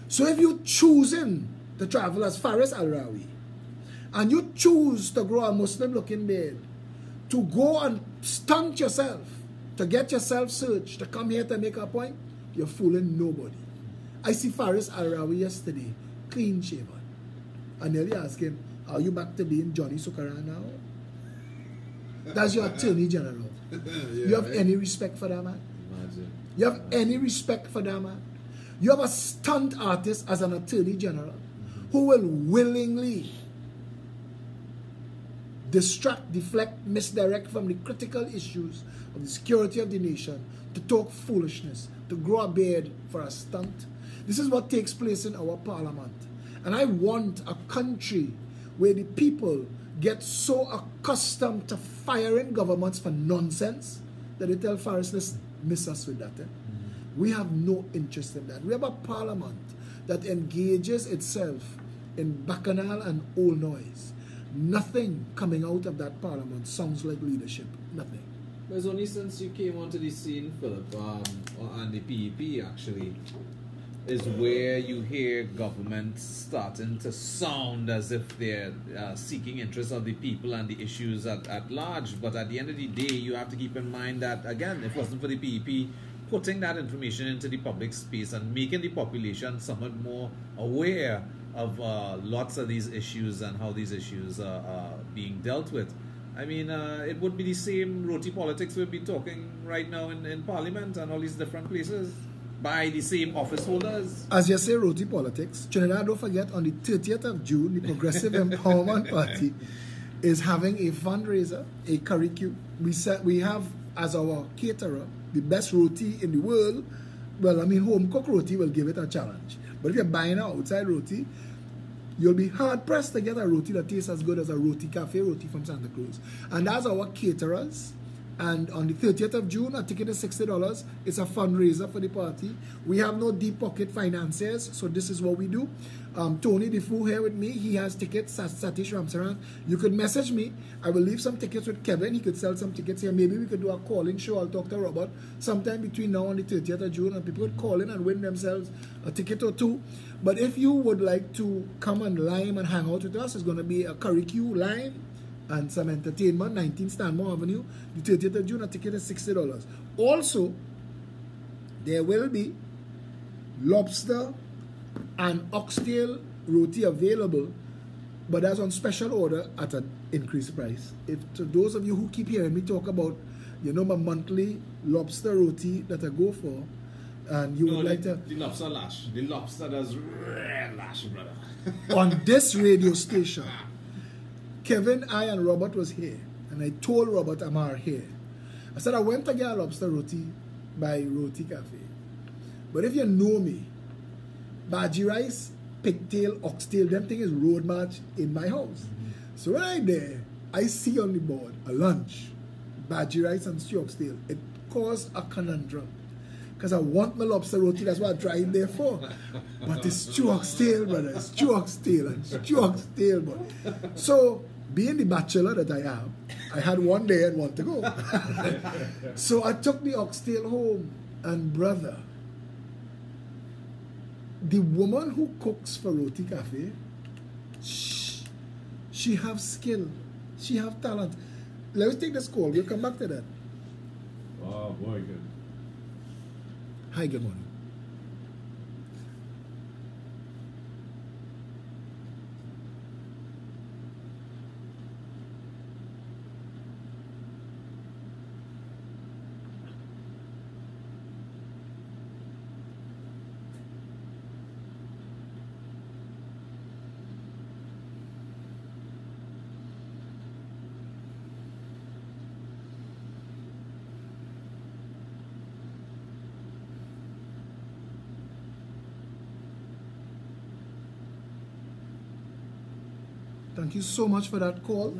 So if you choosing to travel as Faris Al-Rawi, and you choose to grow a Muslim-looking beard, to go and stunt yourself, to get yourself searched, to come here to make a point, you're fooling nobody. I see Faris Al-Rawi yesterday, clean shaven. I nearly asked him, are you back to being Johnny Sukaran now? That's your Attorney General. You have any respect for that man? Imagine. You have any respect for that man? You have a stunt artist as an Attorney General who will willingly distract, deflect, misdirect from the critical issues of the security of the nation to talk foolishness, to grow a beard for a stunt. This is what takes place in our parliament. And I want a country where the people get so accustomed to firing governments for nonsense that they tell Faris, listen, miss us with that. We have no interest in that. We have a parliament that engages itself in bacchanal and old noise. Nothing coming out of that parliament sounds like leadership. Nothing. But it's only since you came onto the scene, Philip, and the PEP actually, is where you hear government starting to sound as if they're seeking interests of the people and the issues at large. But at the end of the day, you have to keep in mind that, again, if it wasn't for the PEP putting that information into the public space and making the population somewhat more aware of lots of these issues and how these issues are being dealt with. I mean, it would be the same roti politics we'd be talking right now in Parliament and all these different places by the same office holders. As you say, roti politics, Trinidad, don't forget, on the 30th of June, the Progressive Empowerment Party is having a fundraiser, a curricule. We have as our caterer the best roti in the world. Well, I mean, home cooked roti will give it a challenge. But if you're buying an outside roti, you'll be hard pressed to get a roti that tastes as good as a roti cafe roti from Santa Cruz. And that's our caterers. And on the 30th of June, a ticket is $60. It's a fundraiser for the party. We have no deep pocket financiers, so this is what we do. Tony Defoe here with me. He has tickets. Satish Ramsaran. You could message me. I will leave some tickets with Kevin. He could sell some tickets here. Maybe we could do a call-in show. I'll talk to Robert sometime between now and the 30th of June, and people would call in and win themselves a ticket or two. But if you would like to come and lime and hang out with us, it's going to be a curricule lime and some entertainment, 19 Stanmore Avenue, the 30th of June. A ticket is $60. Also, there will be lobster and oxtail roti available, but that's on special order at an increased price. If to those of you who keep hearing me talk about You know my monthly lobster roti that I go for, and you No, would like to the lobster lash. The lobster does red lash, brother. on this radio station. Kevin, I, and Robert was here, and I told Robert Amar here. I said I went to get a lobster roti by Roti Cafe. But if you know me, bhaji rice, pigtail, oxtail, them thing is road march in my house. So when I there, I see on the board a lunch, bhaji rice and stew oxtail. It caused a conundrum. Because I want my lobster roti, that's what I tried there for. But it's stew oxtail, brother. It's stew oxtail and stew oxtail, brother. So, being the bachelor that I am, I had one day and one to go. So I took the oxtail home, and brother, the woman who cooks for Roti Cafe, she have skill, she have talent. Let's take this call, we'll come back to that. Oh boy, good. Hi, good morning. Thank you so much for that call.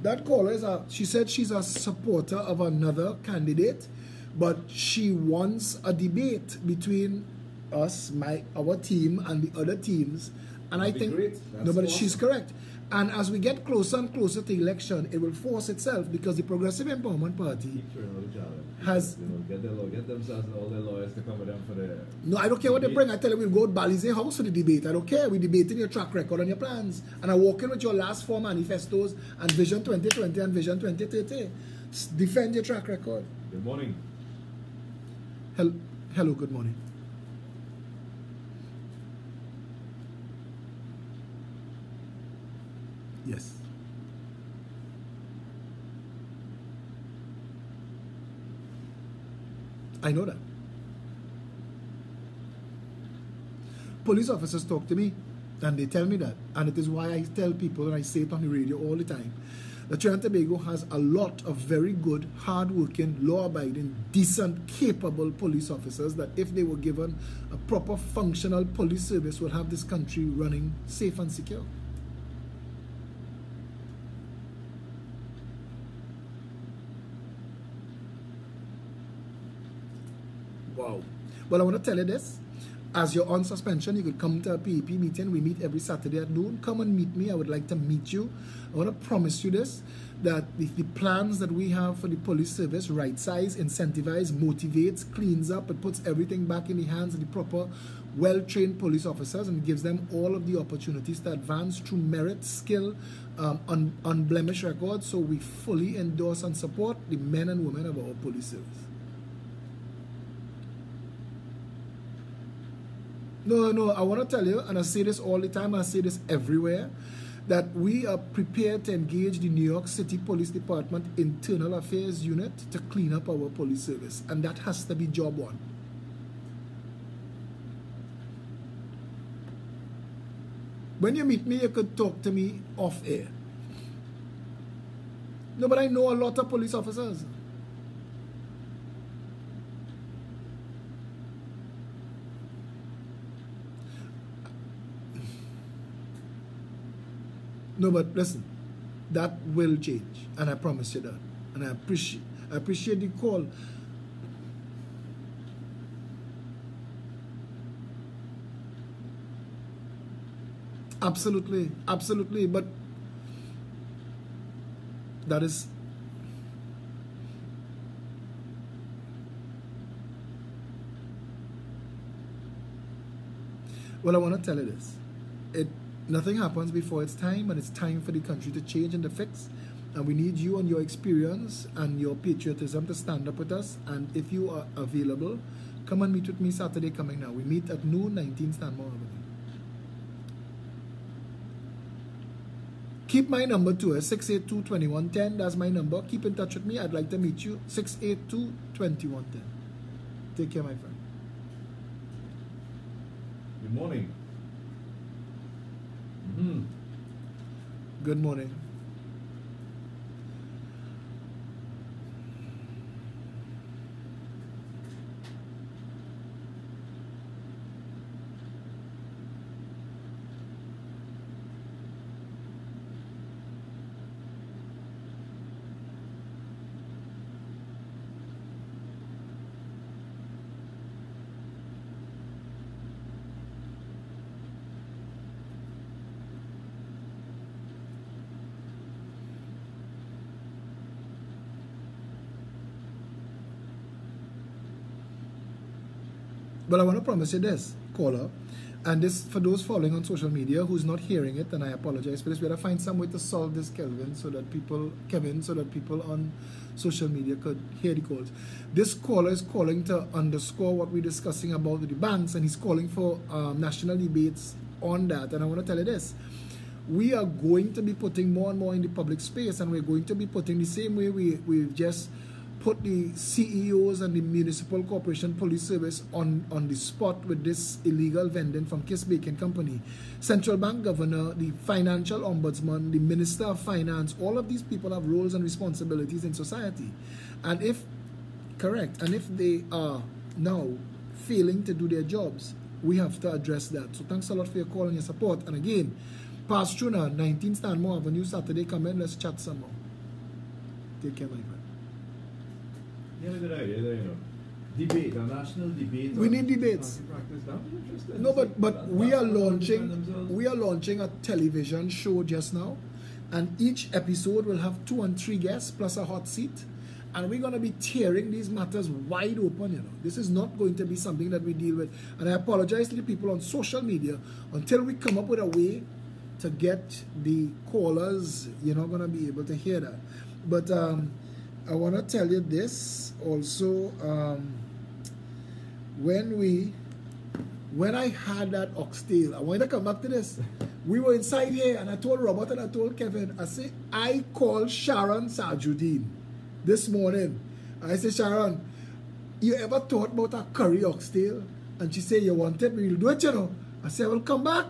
That caller is she said she's a supporter of another candidate, but she wants a debate between us, our team, and the other teams. And That'd I be think great. That's no, but awesome. she's correct. And as we get closer and closer to election, it will force itself because the Progressive Empowerment Party Keep throwing out the challenge. has. You know, get themselves and all their lawyers to come with them for the. No, I don't care what they bring. I tell you, we'll go to Balize House for the debate. I don't care. We're debating your track record and your plans. And I walk in with your last four manifestos and Vision 2020 and Vision 2030. Defend your track record. Good morning. Hello, good morning. Yes. I know that. Police officers talk to me and they tell me that. And it is why I tell people, and I say it on the radio all the time, that Trinidad and Tobago has a lot of very good, hard-working, law-abiding, decent, capable police officers that if they were given a proper functional police service would have this country running safe and secure. Wow. Well, I want to tell you this. As you're on suspension, you could come to a PEP meeting. We meet every Saturday at noon. Come and meet me. I would like to meet you. I want to promise you this, that the plans that we have for the police service, right size, incentivize, motivates, cleans up, it puts everything back in the hands of the proper, well-trained police officers, and it gives them all of the opportunities to advance through merit, skill, unblemished record. So we fully endorse and support the men and women of our police service. No, I want to tell you, and I say this all the time, I say this everywhere, that we are prepared to engage the New York City Police Department Internal Affairs Unit to clean up our police service. And that has to be job one. When you meet me, you could talk to me off air. No, but I know a lot of police officers. No, but listen, that will change, and I promise you that. And I appreciate the call. Absolutely, absolutely, but that is well, I want to tell you this. Nothing happens before it's time, and it's time for the country to change and to fix. And we need you and your experience and your patriotism to stand up with us. And if you are available, come and meet with me Saturday coming now. We meet at noon, 19 Stanmore Avenue. Keep my number too, 682-2110. That's my number. Keep in touch with me. I'd like to meet you. 682-2110. Take care, my friend. Good morning. Good morning. But I want to promise you this, caller, and this for those following on social media who's not hearing it, and I apologize for this. We gotta find some way to solve this, Kevin, so that people on social media could hear the calls. This caller is calling to underscore what we're discussing about the banks, and he's calling for national debates on that. And I want to tell you this. We are going to be putting more and more in the public space, and we're going to be putting the same way we've just put the CEOs and the Municipal Corporation Police Service on the spot with this illegal vending from Kiss Bacon Company. Central Bank Governor, the Financial Ombudsman, the Minister of Finance, all of these people have roles and responsibilities in society. And if they are now failing to do their jobs, we have to address that. So thanks a lot for your call and your support. And again, pass through now, 19 Stanmore Avenue, Saturday. Come in, let's chat some more. Take care, my friend. Yeah, good idea, you know. Debate, a national debate. We need debates. No, but we are launching a television show just now, and each episode will have 2 and 3 guests plus a hot seat, and we're going to be tearing these matters wide open. You know, this is not going to be something that we deal with. And I apologize to the people on social media. Until we come up with a way to get the callers, you're not going to be able to hear that. But I want to tell you this also. When I had that oxtail, I want to come back to this. We were inside here, and I told Robert and I told Kevin, I said, I called Sharon Sajudeen this morning. I said, Sharon, you ever thought about a curry oxtail? And she said, you want it? We'll do it, you know. I said, well, come back.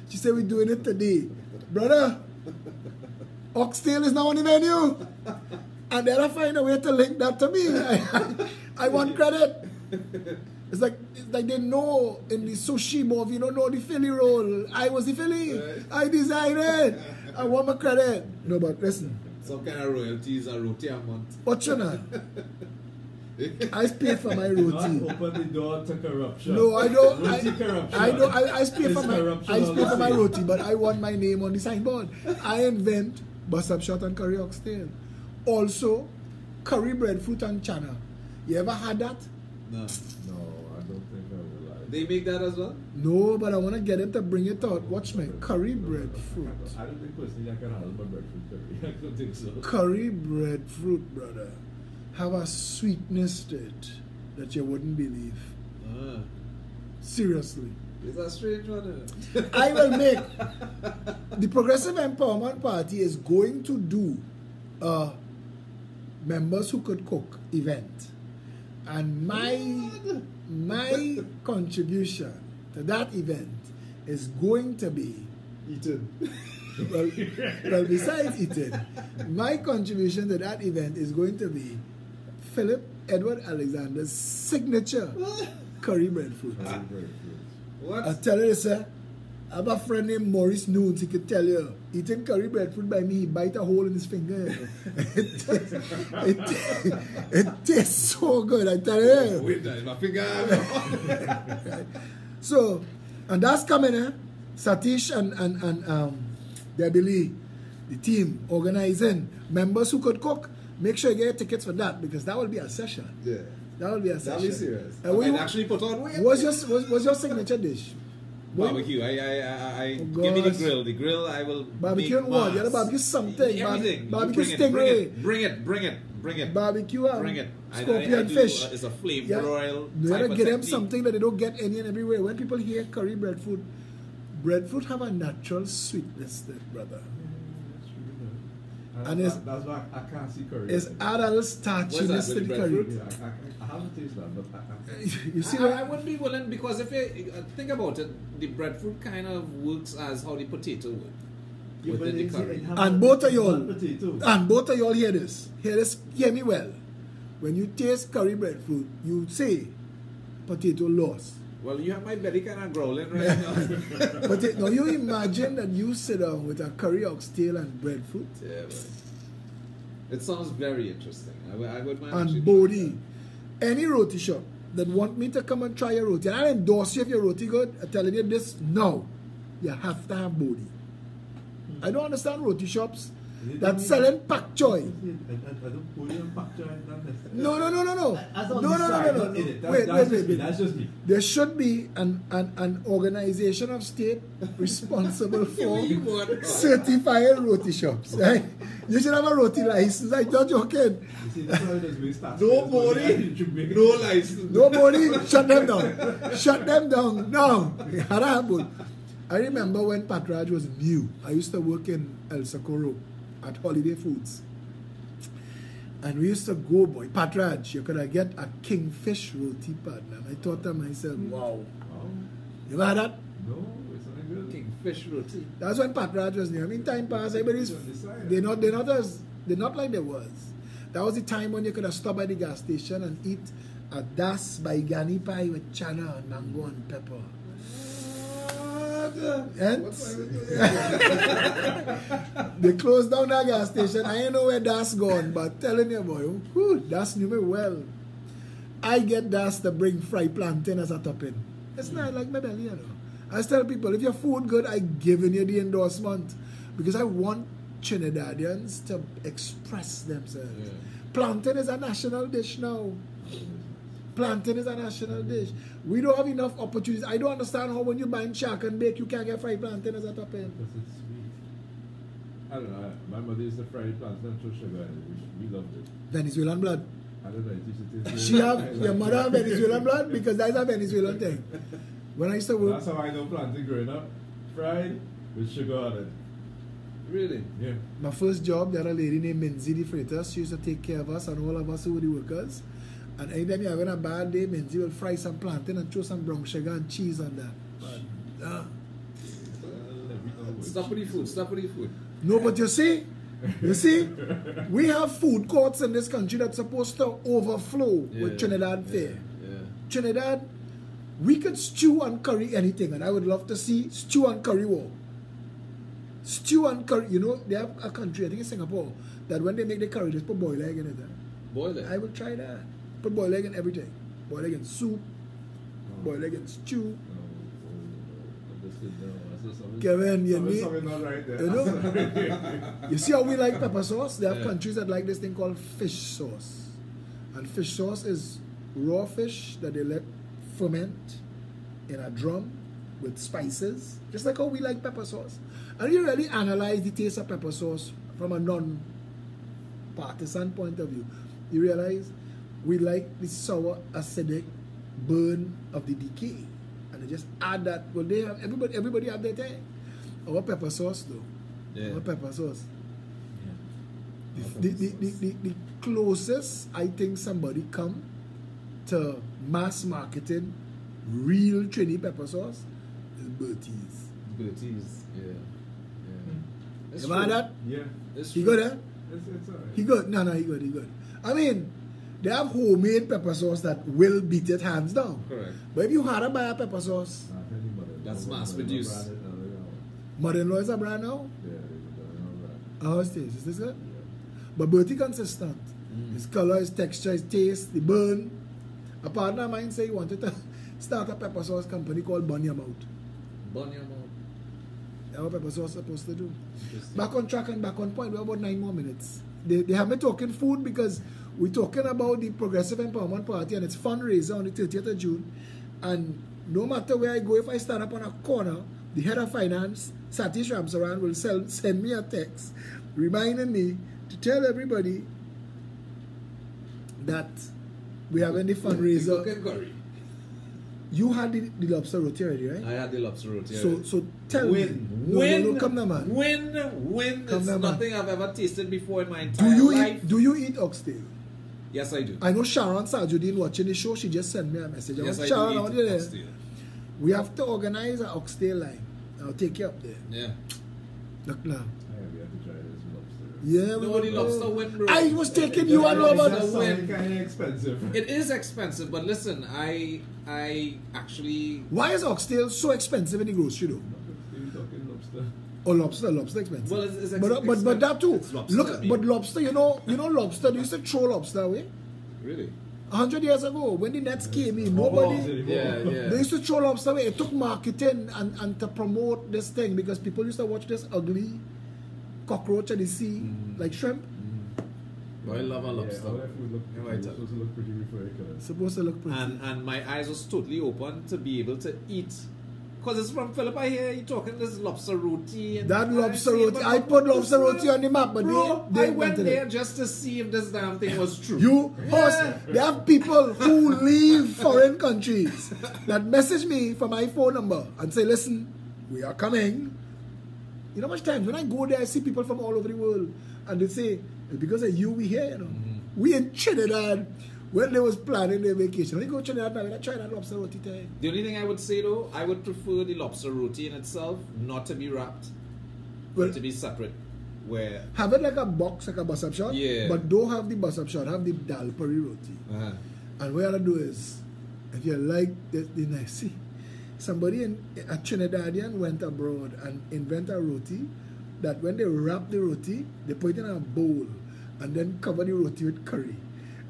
She said, we're doing it today. Brother, oxtail is now on the menu. And then I find a way to link that to me. I want credit. It's like they know in the sushi movie, you don't know the Philly roll. I was the Philly. Right. I designed it. I want my credit. No, but listen. Some kind of royalties are roti a month. What you know? I pay for my roti. Not open the door to corruption. No, I don't. I pay for my roti, but I want my name on the signboard. I invent bus up shot and curry oxtail. Also, curry breadfruit and chana. You ever had that? No. No, I don't think I will. They make that as well? No, but I want to get him to bring it out. Watch me. Curry breadfruit. I don't think personally I can handle my breadfruit curry. I don't think so. Curry breadfruit, brother, have a sweetness to it that you wouldn't believe. Seriously. It's a strange one. I will make. The Progressive Empowerment Party is going to do members who could cook event, and my contribution to that event is going to be eaten. well, besides eating, my contribution to that event is going to be Philip Edward Alexander's signature curry breadfruit. What? I tell you, sir, I have a friend named Maurice Nunes. He could tell you, eating curry breadfruit by me, he bite a hole in his finger. it tastes so good, I tell you. Wait, my finger. So, and that's coming, Satish and Debbie Lee, the team organizing members who could cook. Make sure you get tickets for that, because that will be a session. Yeah. That will be a session. That'll be serious. And actually put on weight. What's your signature dish? Barbecue. Give me the grill. The grill I will barbecue and what? You have to barbecue something. Everything. Barbecue stingray. Bring it. Barbecue and bring it. scorpion fish. It's a flame broil. You have to get them something that they don't get any and everywhere. When people hear curry breadfruit have a natural sweetness there, brother. And it's that's why I can't see curry. it's add a little starchiness to with the breadfruit? curry. Yeah, I haven't tasted that, but I You see I what? wouldn't be willing because if you think about it, the breadfruit kind of works as how the potato would. Yeah, within but the it's- curry. it has And a- both of it's y'all, one potato. and both of y'all hear this. Hear me well. When you taste curry breadfruit, you say potato lost. Well, you have my belly kind of growling right now. But now you imagine that you sit down with a curry oxtail and breadfruit Yeah, but it sounds very interesting. I would mind actually and trying body. Any roti shop that want me to come and try your roti, and I endorse you if your roti good, I'm telling you this now, you have to have body. I don't understand roti shops that selling pak choy. I don't put it on pak choy. Not necessarily. No. That's No, on no, the no, side, no, not no. in it. Wait. That's just me. There should be an organization of state responsible for You would. certifying roti shops. Right? You should have a roti license. I'm not joking. You see, that's why there's waste tax. Nobody, no license. Nobody, shut them down. Shut them down. No. Horrible. I remember when Patraj was new. I used to work in El Socorro at Holiday Foods. And we used to go, boy, Patraj, you could get a kingfish roti partner. And I thought to myself, wow. Oh, You ever had that? no, it's not good. Kingfish roti. That's when Patraj was new. I mean, time passed, everybody's they're not like they was. That was the time when you could have stopped by the gas station and eat a das baigani pie with chana and mango and pepper. And they closed down that gas station. I ain't know where das gone, but telling you, boy, whew, das knew me well. I get das to bring fried plantain as a topping. It's not like my belly, you know. I tell people, if your food good, I giving you the endorsement because I want Trinidadians to express themselves. Yeah. Plantain is a national dish now. Plantain is a national dish. We don't have enough opportunities. I don't understand how when you buy shark and bake, you can't get fried plantain as a topping. Because it's sweet. I don't know. My mother used to fry plantain and throw sugar in it. We loved it. Venezuelan blood. I don't know. It used to taste She good. have I your like mother it. have Venezuelan blood because that's a Venezuelan thing. When I used to work, That's how I know plantain growing up. Fried with sugar on it. Really? Yeah. my first job, there had a lady named Minzy the freighter. She used to take care of us and all of us who were the workers. And anytime you're having a bad day, Minzy will fry some plantain and throw some brown sugar and cheese on that. But, Stop with the food. Stop with the food. no, but you see, we have food courts in this country that's supposed to overflow with Trinidad fare. Yeah. Trinidad, we could stew and curry anything, and I would love to see stew and curry war. Stew and curry, you know, they have a country, I think it's Singapore, that when they make the curry, they put boiled egg in it. Boil it. I will try that. Put boiled egg in everything. Boiled egg in soup, boiled egg in stew. Kevin, you need, Something not right there. you know, you see how we like pepper sauce? They have Yeah. countries that like this thing called fish sauce. And fish sauce is raw fish that they let ferment in a drum with spices, just like how we like pepper sauce. And you really analyze the taste of pepper sauce from a non-partisan point of view. You realize we like the sour, acidic burn of the decay. And they just add that. Well, they have everybody have their thing. Our pepper sauce though. Yeah. Our pepper sauce. The closest I think somebody come to mass marketing real Trini pepper sauce is Bertie's. Bertie's. Yeah. It's You remember true. that? Yeah. It's He true. good, eh? It's alright. He good. No, he good. I mean, they have homemade pepper sauce that will beat it hands down. Correct. But if you had to buy a pepper sauce, That's mass produced. mother-in-law is a brand now. How it tastes? Is this good? But Bertie consistent. His color, his texture, his taste, the burn. A partner of mine said he wanted to start a pepper sauce company called Bunny Mouth. Bun your mouth. That's what pepper sauce is supposed to do. Interesting. Back on track and back on point. We have about 9 more minutes. They have me talking food because we're talking about the Progressive Empowerment Party and its fundraiser on the 30th of June. And no matter where I go, if I stand up on a corner, the head of finance, Satish Ramsaran, will send me a text reminding me to tell everybody that we have any fundraiser. Chicken curry. you had the lobster roti already, right? I had the lobster roti. So tell Win. me. No, come now, man. Win. Come It's now, man. nothing I've ever tasted before in my entire life. Do you eat oxtail? Yes, I do. I know Sharon Sajudin watching the show. She just sent me a message. Yes, I Sharon, do want eat you there? oxtail. We have to organize an oxtail line. I'll take you up there. Yeah. Look now. Yeah, we have to try this lobster. Yeah, No, the lobster win, bro. I was taking you and It's Robert. just win. kind of expensive. It is expensive, but listen, I actually... Why is oxtail so expensive in the grocery though? We're talking lobster. Oh, lobster expensive. Well, it's but that too. It's lobster, Look, I mean. but lobster, you know lobster. They used to throw lobster away. Really? 100 years ago, when the nets came in, Oh, nobody. Yeah. They used to throw lobster away. It took marketing and to promote this thing because people used to watch this ugly cockroach at the sea, like shrimp. Boy, I love a lobster. Yeah, all that food Yeah, look, right. supposed to look pretty before it comes. It's supposed to look pretty. And my eyes was totally open to be able to eat. Because it's from Philip, I hear you talking this lobster roti. And That lobster say, roti, but I put lobster roti on the map, but bro, they I went invented there it. just to see if this damn thing was true. You host, there are people who leave foreign countries that message me from my phone number and say, listen, we are coming. You know how much times when I go there, I see people from all over the world and they say, because of you, we here, you know. We in Trinidad when they was planning their vacation. When you go to Trinidad now, I try that lobster roti thing. The only thing I would say though, I would prefer the lobster roti in itself not to be wrapped, Well, but to be separate. Where have it like a box, like a bus up shot. Yeah. But don't have the bus up shot, have the dal puri roti. And what you gotta do is, if you like the nice, see, somebody a Trinidadian went abroad and invented a roti that when they wrap the roti, they put it in a bowl and then cover the roti with curry.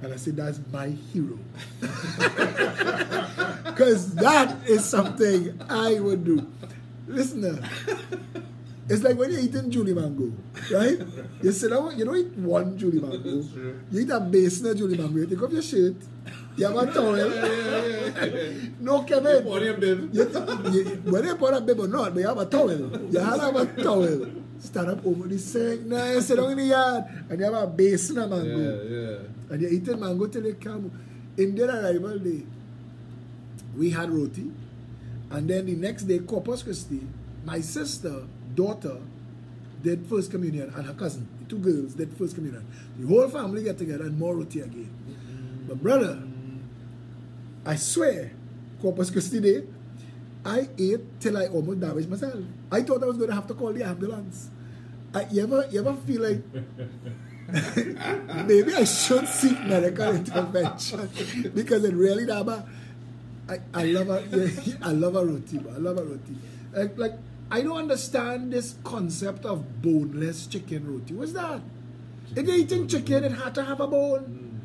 And I said, that's my hero. Because that is something I would do. Listen now. It's like when you're eating Julie Mango, right? You sit down, you don't eat one Julie Mango. You eat a basin of Julie Mango. You take off your shirt. You have a towel. No, Kevin. Whether you put a bib or not, but you have a towel. You have a towel. Stand up over the sink. Now you sit down in the yard and you have a basin of mango. And you're eating mango till you come. In their arrival day, we had roti. And then the next day, Corpus Christi, my sister, daughter, did first communion, and her cousin, the two girls, did first communion. The whole family get together and more roti again. But brother, I swear, Corpus Christi Day, I ate till I almost damaged myself. I thought I was going to have to call the ambulance. You ever feel like maybe I should seek medical intervention because it really that bad. I love a roti, but I love a roti. Like I don't understand this concept of boneless chicken roti. What's that? If you're eating chicken, it had to have a bone.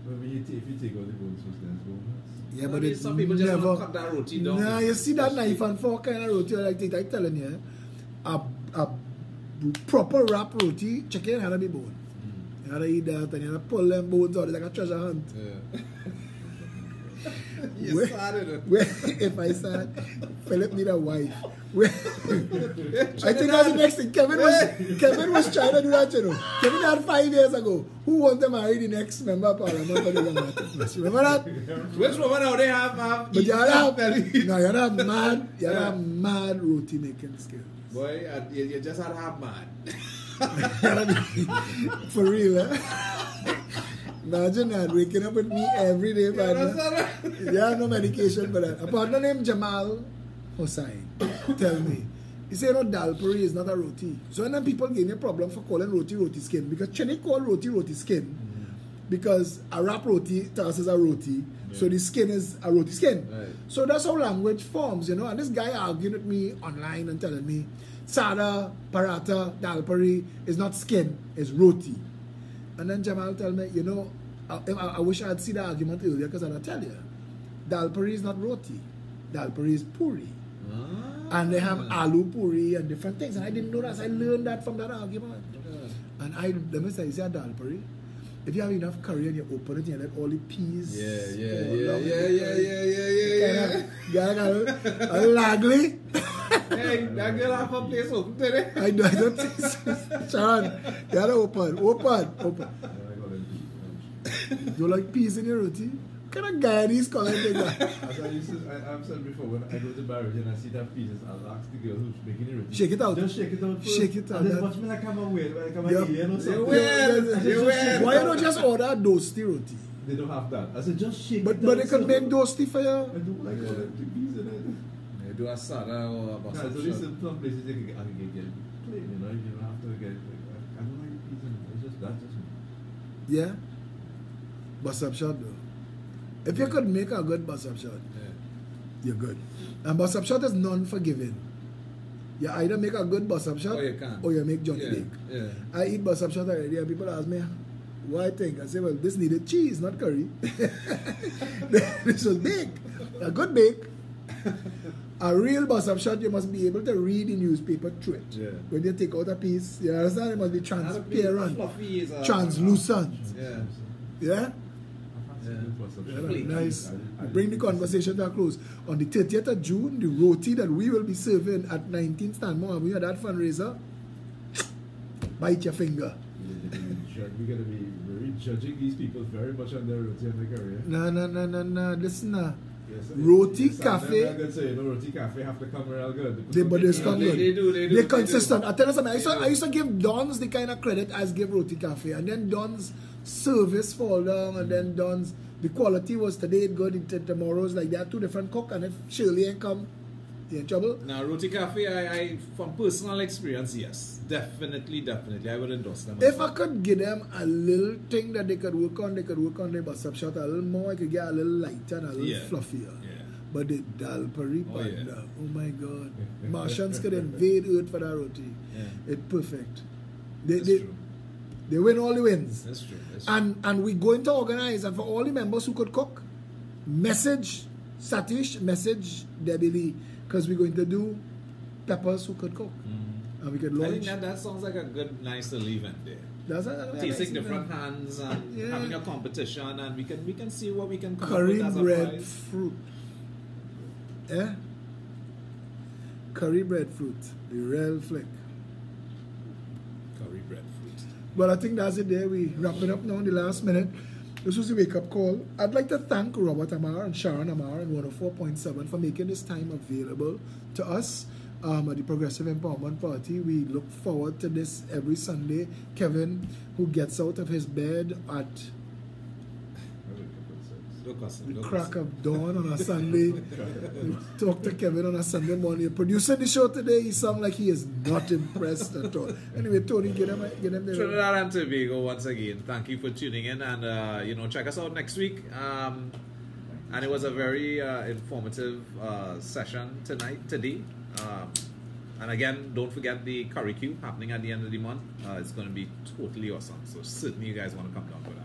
If you take out the bones, then it's boneless. Yeah, but I mean, some people just want to cut that roti down. Nah, you see that knife and fork kind of roti like that, I'm telling you, a proper wrap roti, chicken had to be bone. You had to eat that and you had to pull them bones out, it's like a treasure hunt. Yeah. If I said Philip need a wife. I think that's the next thing. Kevin was trying to do that, you know. Kevin had 5 years ago. Who wanted to marry the next member of parliament for the Democrats? Remember that? Which woman now they have? But you had a mad roti making skill. Boy, you just had to have mad. For real, eh? Imagine that, waking up with me every day, partner. You have no medication for that. A partner named Jamal Hossain tell me, he said, dal puri is not a roti. So when people give me a problem for calling roti skin, because Chinese call roti skin, because a wrap roti to us is a roti, so the skin is a roti skin. Right. So that's how language forms, you know. And this guy arguing with me online and telling me, sada, paratha, dal puri is not skin, it's roti. And then Jamal tell me, you know, I wish I had seen the argument earlier because I'll tell you, dal puri is not roti, dal puri is puri. And they have aloo puri and different things. And I didn't know that. So I learned that from that argument. And let me say, you see a dal puri? If you have enough curry and you open it and you let all the peas. Yeah. A lagly. Hey, that girl have a place open today. I don't think so. Sharon, you gotta open. I got it. You like peas in your roti? kind of Guyanese calling that? As I've said before, when I go to Barrage and I see that pieces, I'll ask the girl who's making the roti. Shake it out. Just shake it out first. Shake it out. And then watch me like I'm away, like I'm Yep. an alien or something. Why you don't just order a dosti roti? They don't have that. I said just shake it But out. they could make dosti for you. I don't like all that peas in it. You do a sada or a No, basab it's only shot. some places I can get plain, you know, you don't have to get, I don't like peas in it. It's just, that's just me. Yeah? Basab shot though. If you could make a good basab shot, Yeah. you're good. And basab shot is non-forgiving. You either make a good basab shot Or you can't. or you make Johnny Yeah. Bake. Yeah. I eat basab shot already and people ask me, what I think? I say, well, this needed cheese, not curry. This was bake. A good bake. A real basab shot, you must be able to read the newspaper through it. Yeah. When you take out a piece, you understand? It must be transparent, Fluffy is translucent. Yeah. Yeah? Nice. Bring the conversation to a close. On the 30th of June, the roti that we will be serving at 19 Stanmore Avenue at that fundraiser, bite your finger. We're going to be very judging these people very much on their roti and their career. No. Listen now. Yes, Roti yes, Cafe. I'm going to say, you know, Roti Cafe have to come real good. But they come good. They do. They're consistent. I tell you something. They do. I used to give Don's the kind of credit as give Roti Cafe, and then Don's service fall down, and then Don's the quality was today good, tomorrow's like they are two different cook, and if Shirley ain't come, you're in trouble. Now, Roti Cafe, I from personal experience, yes, definitely, I would endorse them. If I could give them a little thing that they could work on their basab shot a little more. I could get a little lighter and a little fluffier. Yeah. But the dal pari Oh, yeah. oh my God, Martians could invade Earth for that roti. Yeah. It's perfect. That's true. They win all the wins. That's true. And we're going to organize, and for all the members who could cook, message Satish, message Debbie Lee, because we're going to do peppers who could cook. And we could I launch. think that sounds like a good, nice little event there. That's a Tasting nice different event. hands and Yeah. having a competition, and we can see what we can come up Curry with as a bread prize. fruit. Yeah? Curry bread fruit. The real flick. Curry bread fruit. Well, I think that's it there. We wrap it up now in the last minute. This was the wake-up call. I'd like to thank Robert Amar and Sharon Amar and 104.7 for making this time available to us at the Progressive Empowerment Party. We look forward to this every Sunday. Kevin, who gets out of his bed at the crack of dawn on a Sunday. We talk to Kevin on a Sunday morning. Producing the show today, he sounds like he is not impressed at all. Anyway, Tony, get him there. Trinidad and Tobago, once again, thank you for tuning in, and check us out next week. And it was a very informative session today. And again, don't forget the Curry Cube happening at the end of the month. It's going to be totally awesome. So certainly you guys want to come down for that.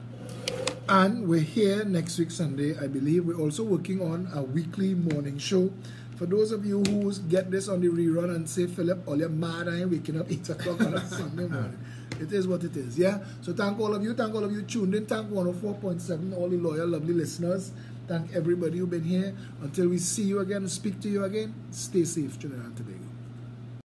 And we're here next week Sunday, I believe. We're also working on a weekly morning show. For those of you who get this on the rerun and say, Philip, all you're mad, I ain't waking up 8 o'clock on a Sunday morning. It is what it is, yeah? So thank all of you tuned in. Thank 104.7, all the loyal, lovely listeners. Thank everybody who's been here. Until we see you again and speak to you again, stay safe, Trinidad and Tobago.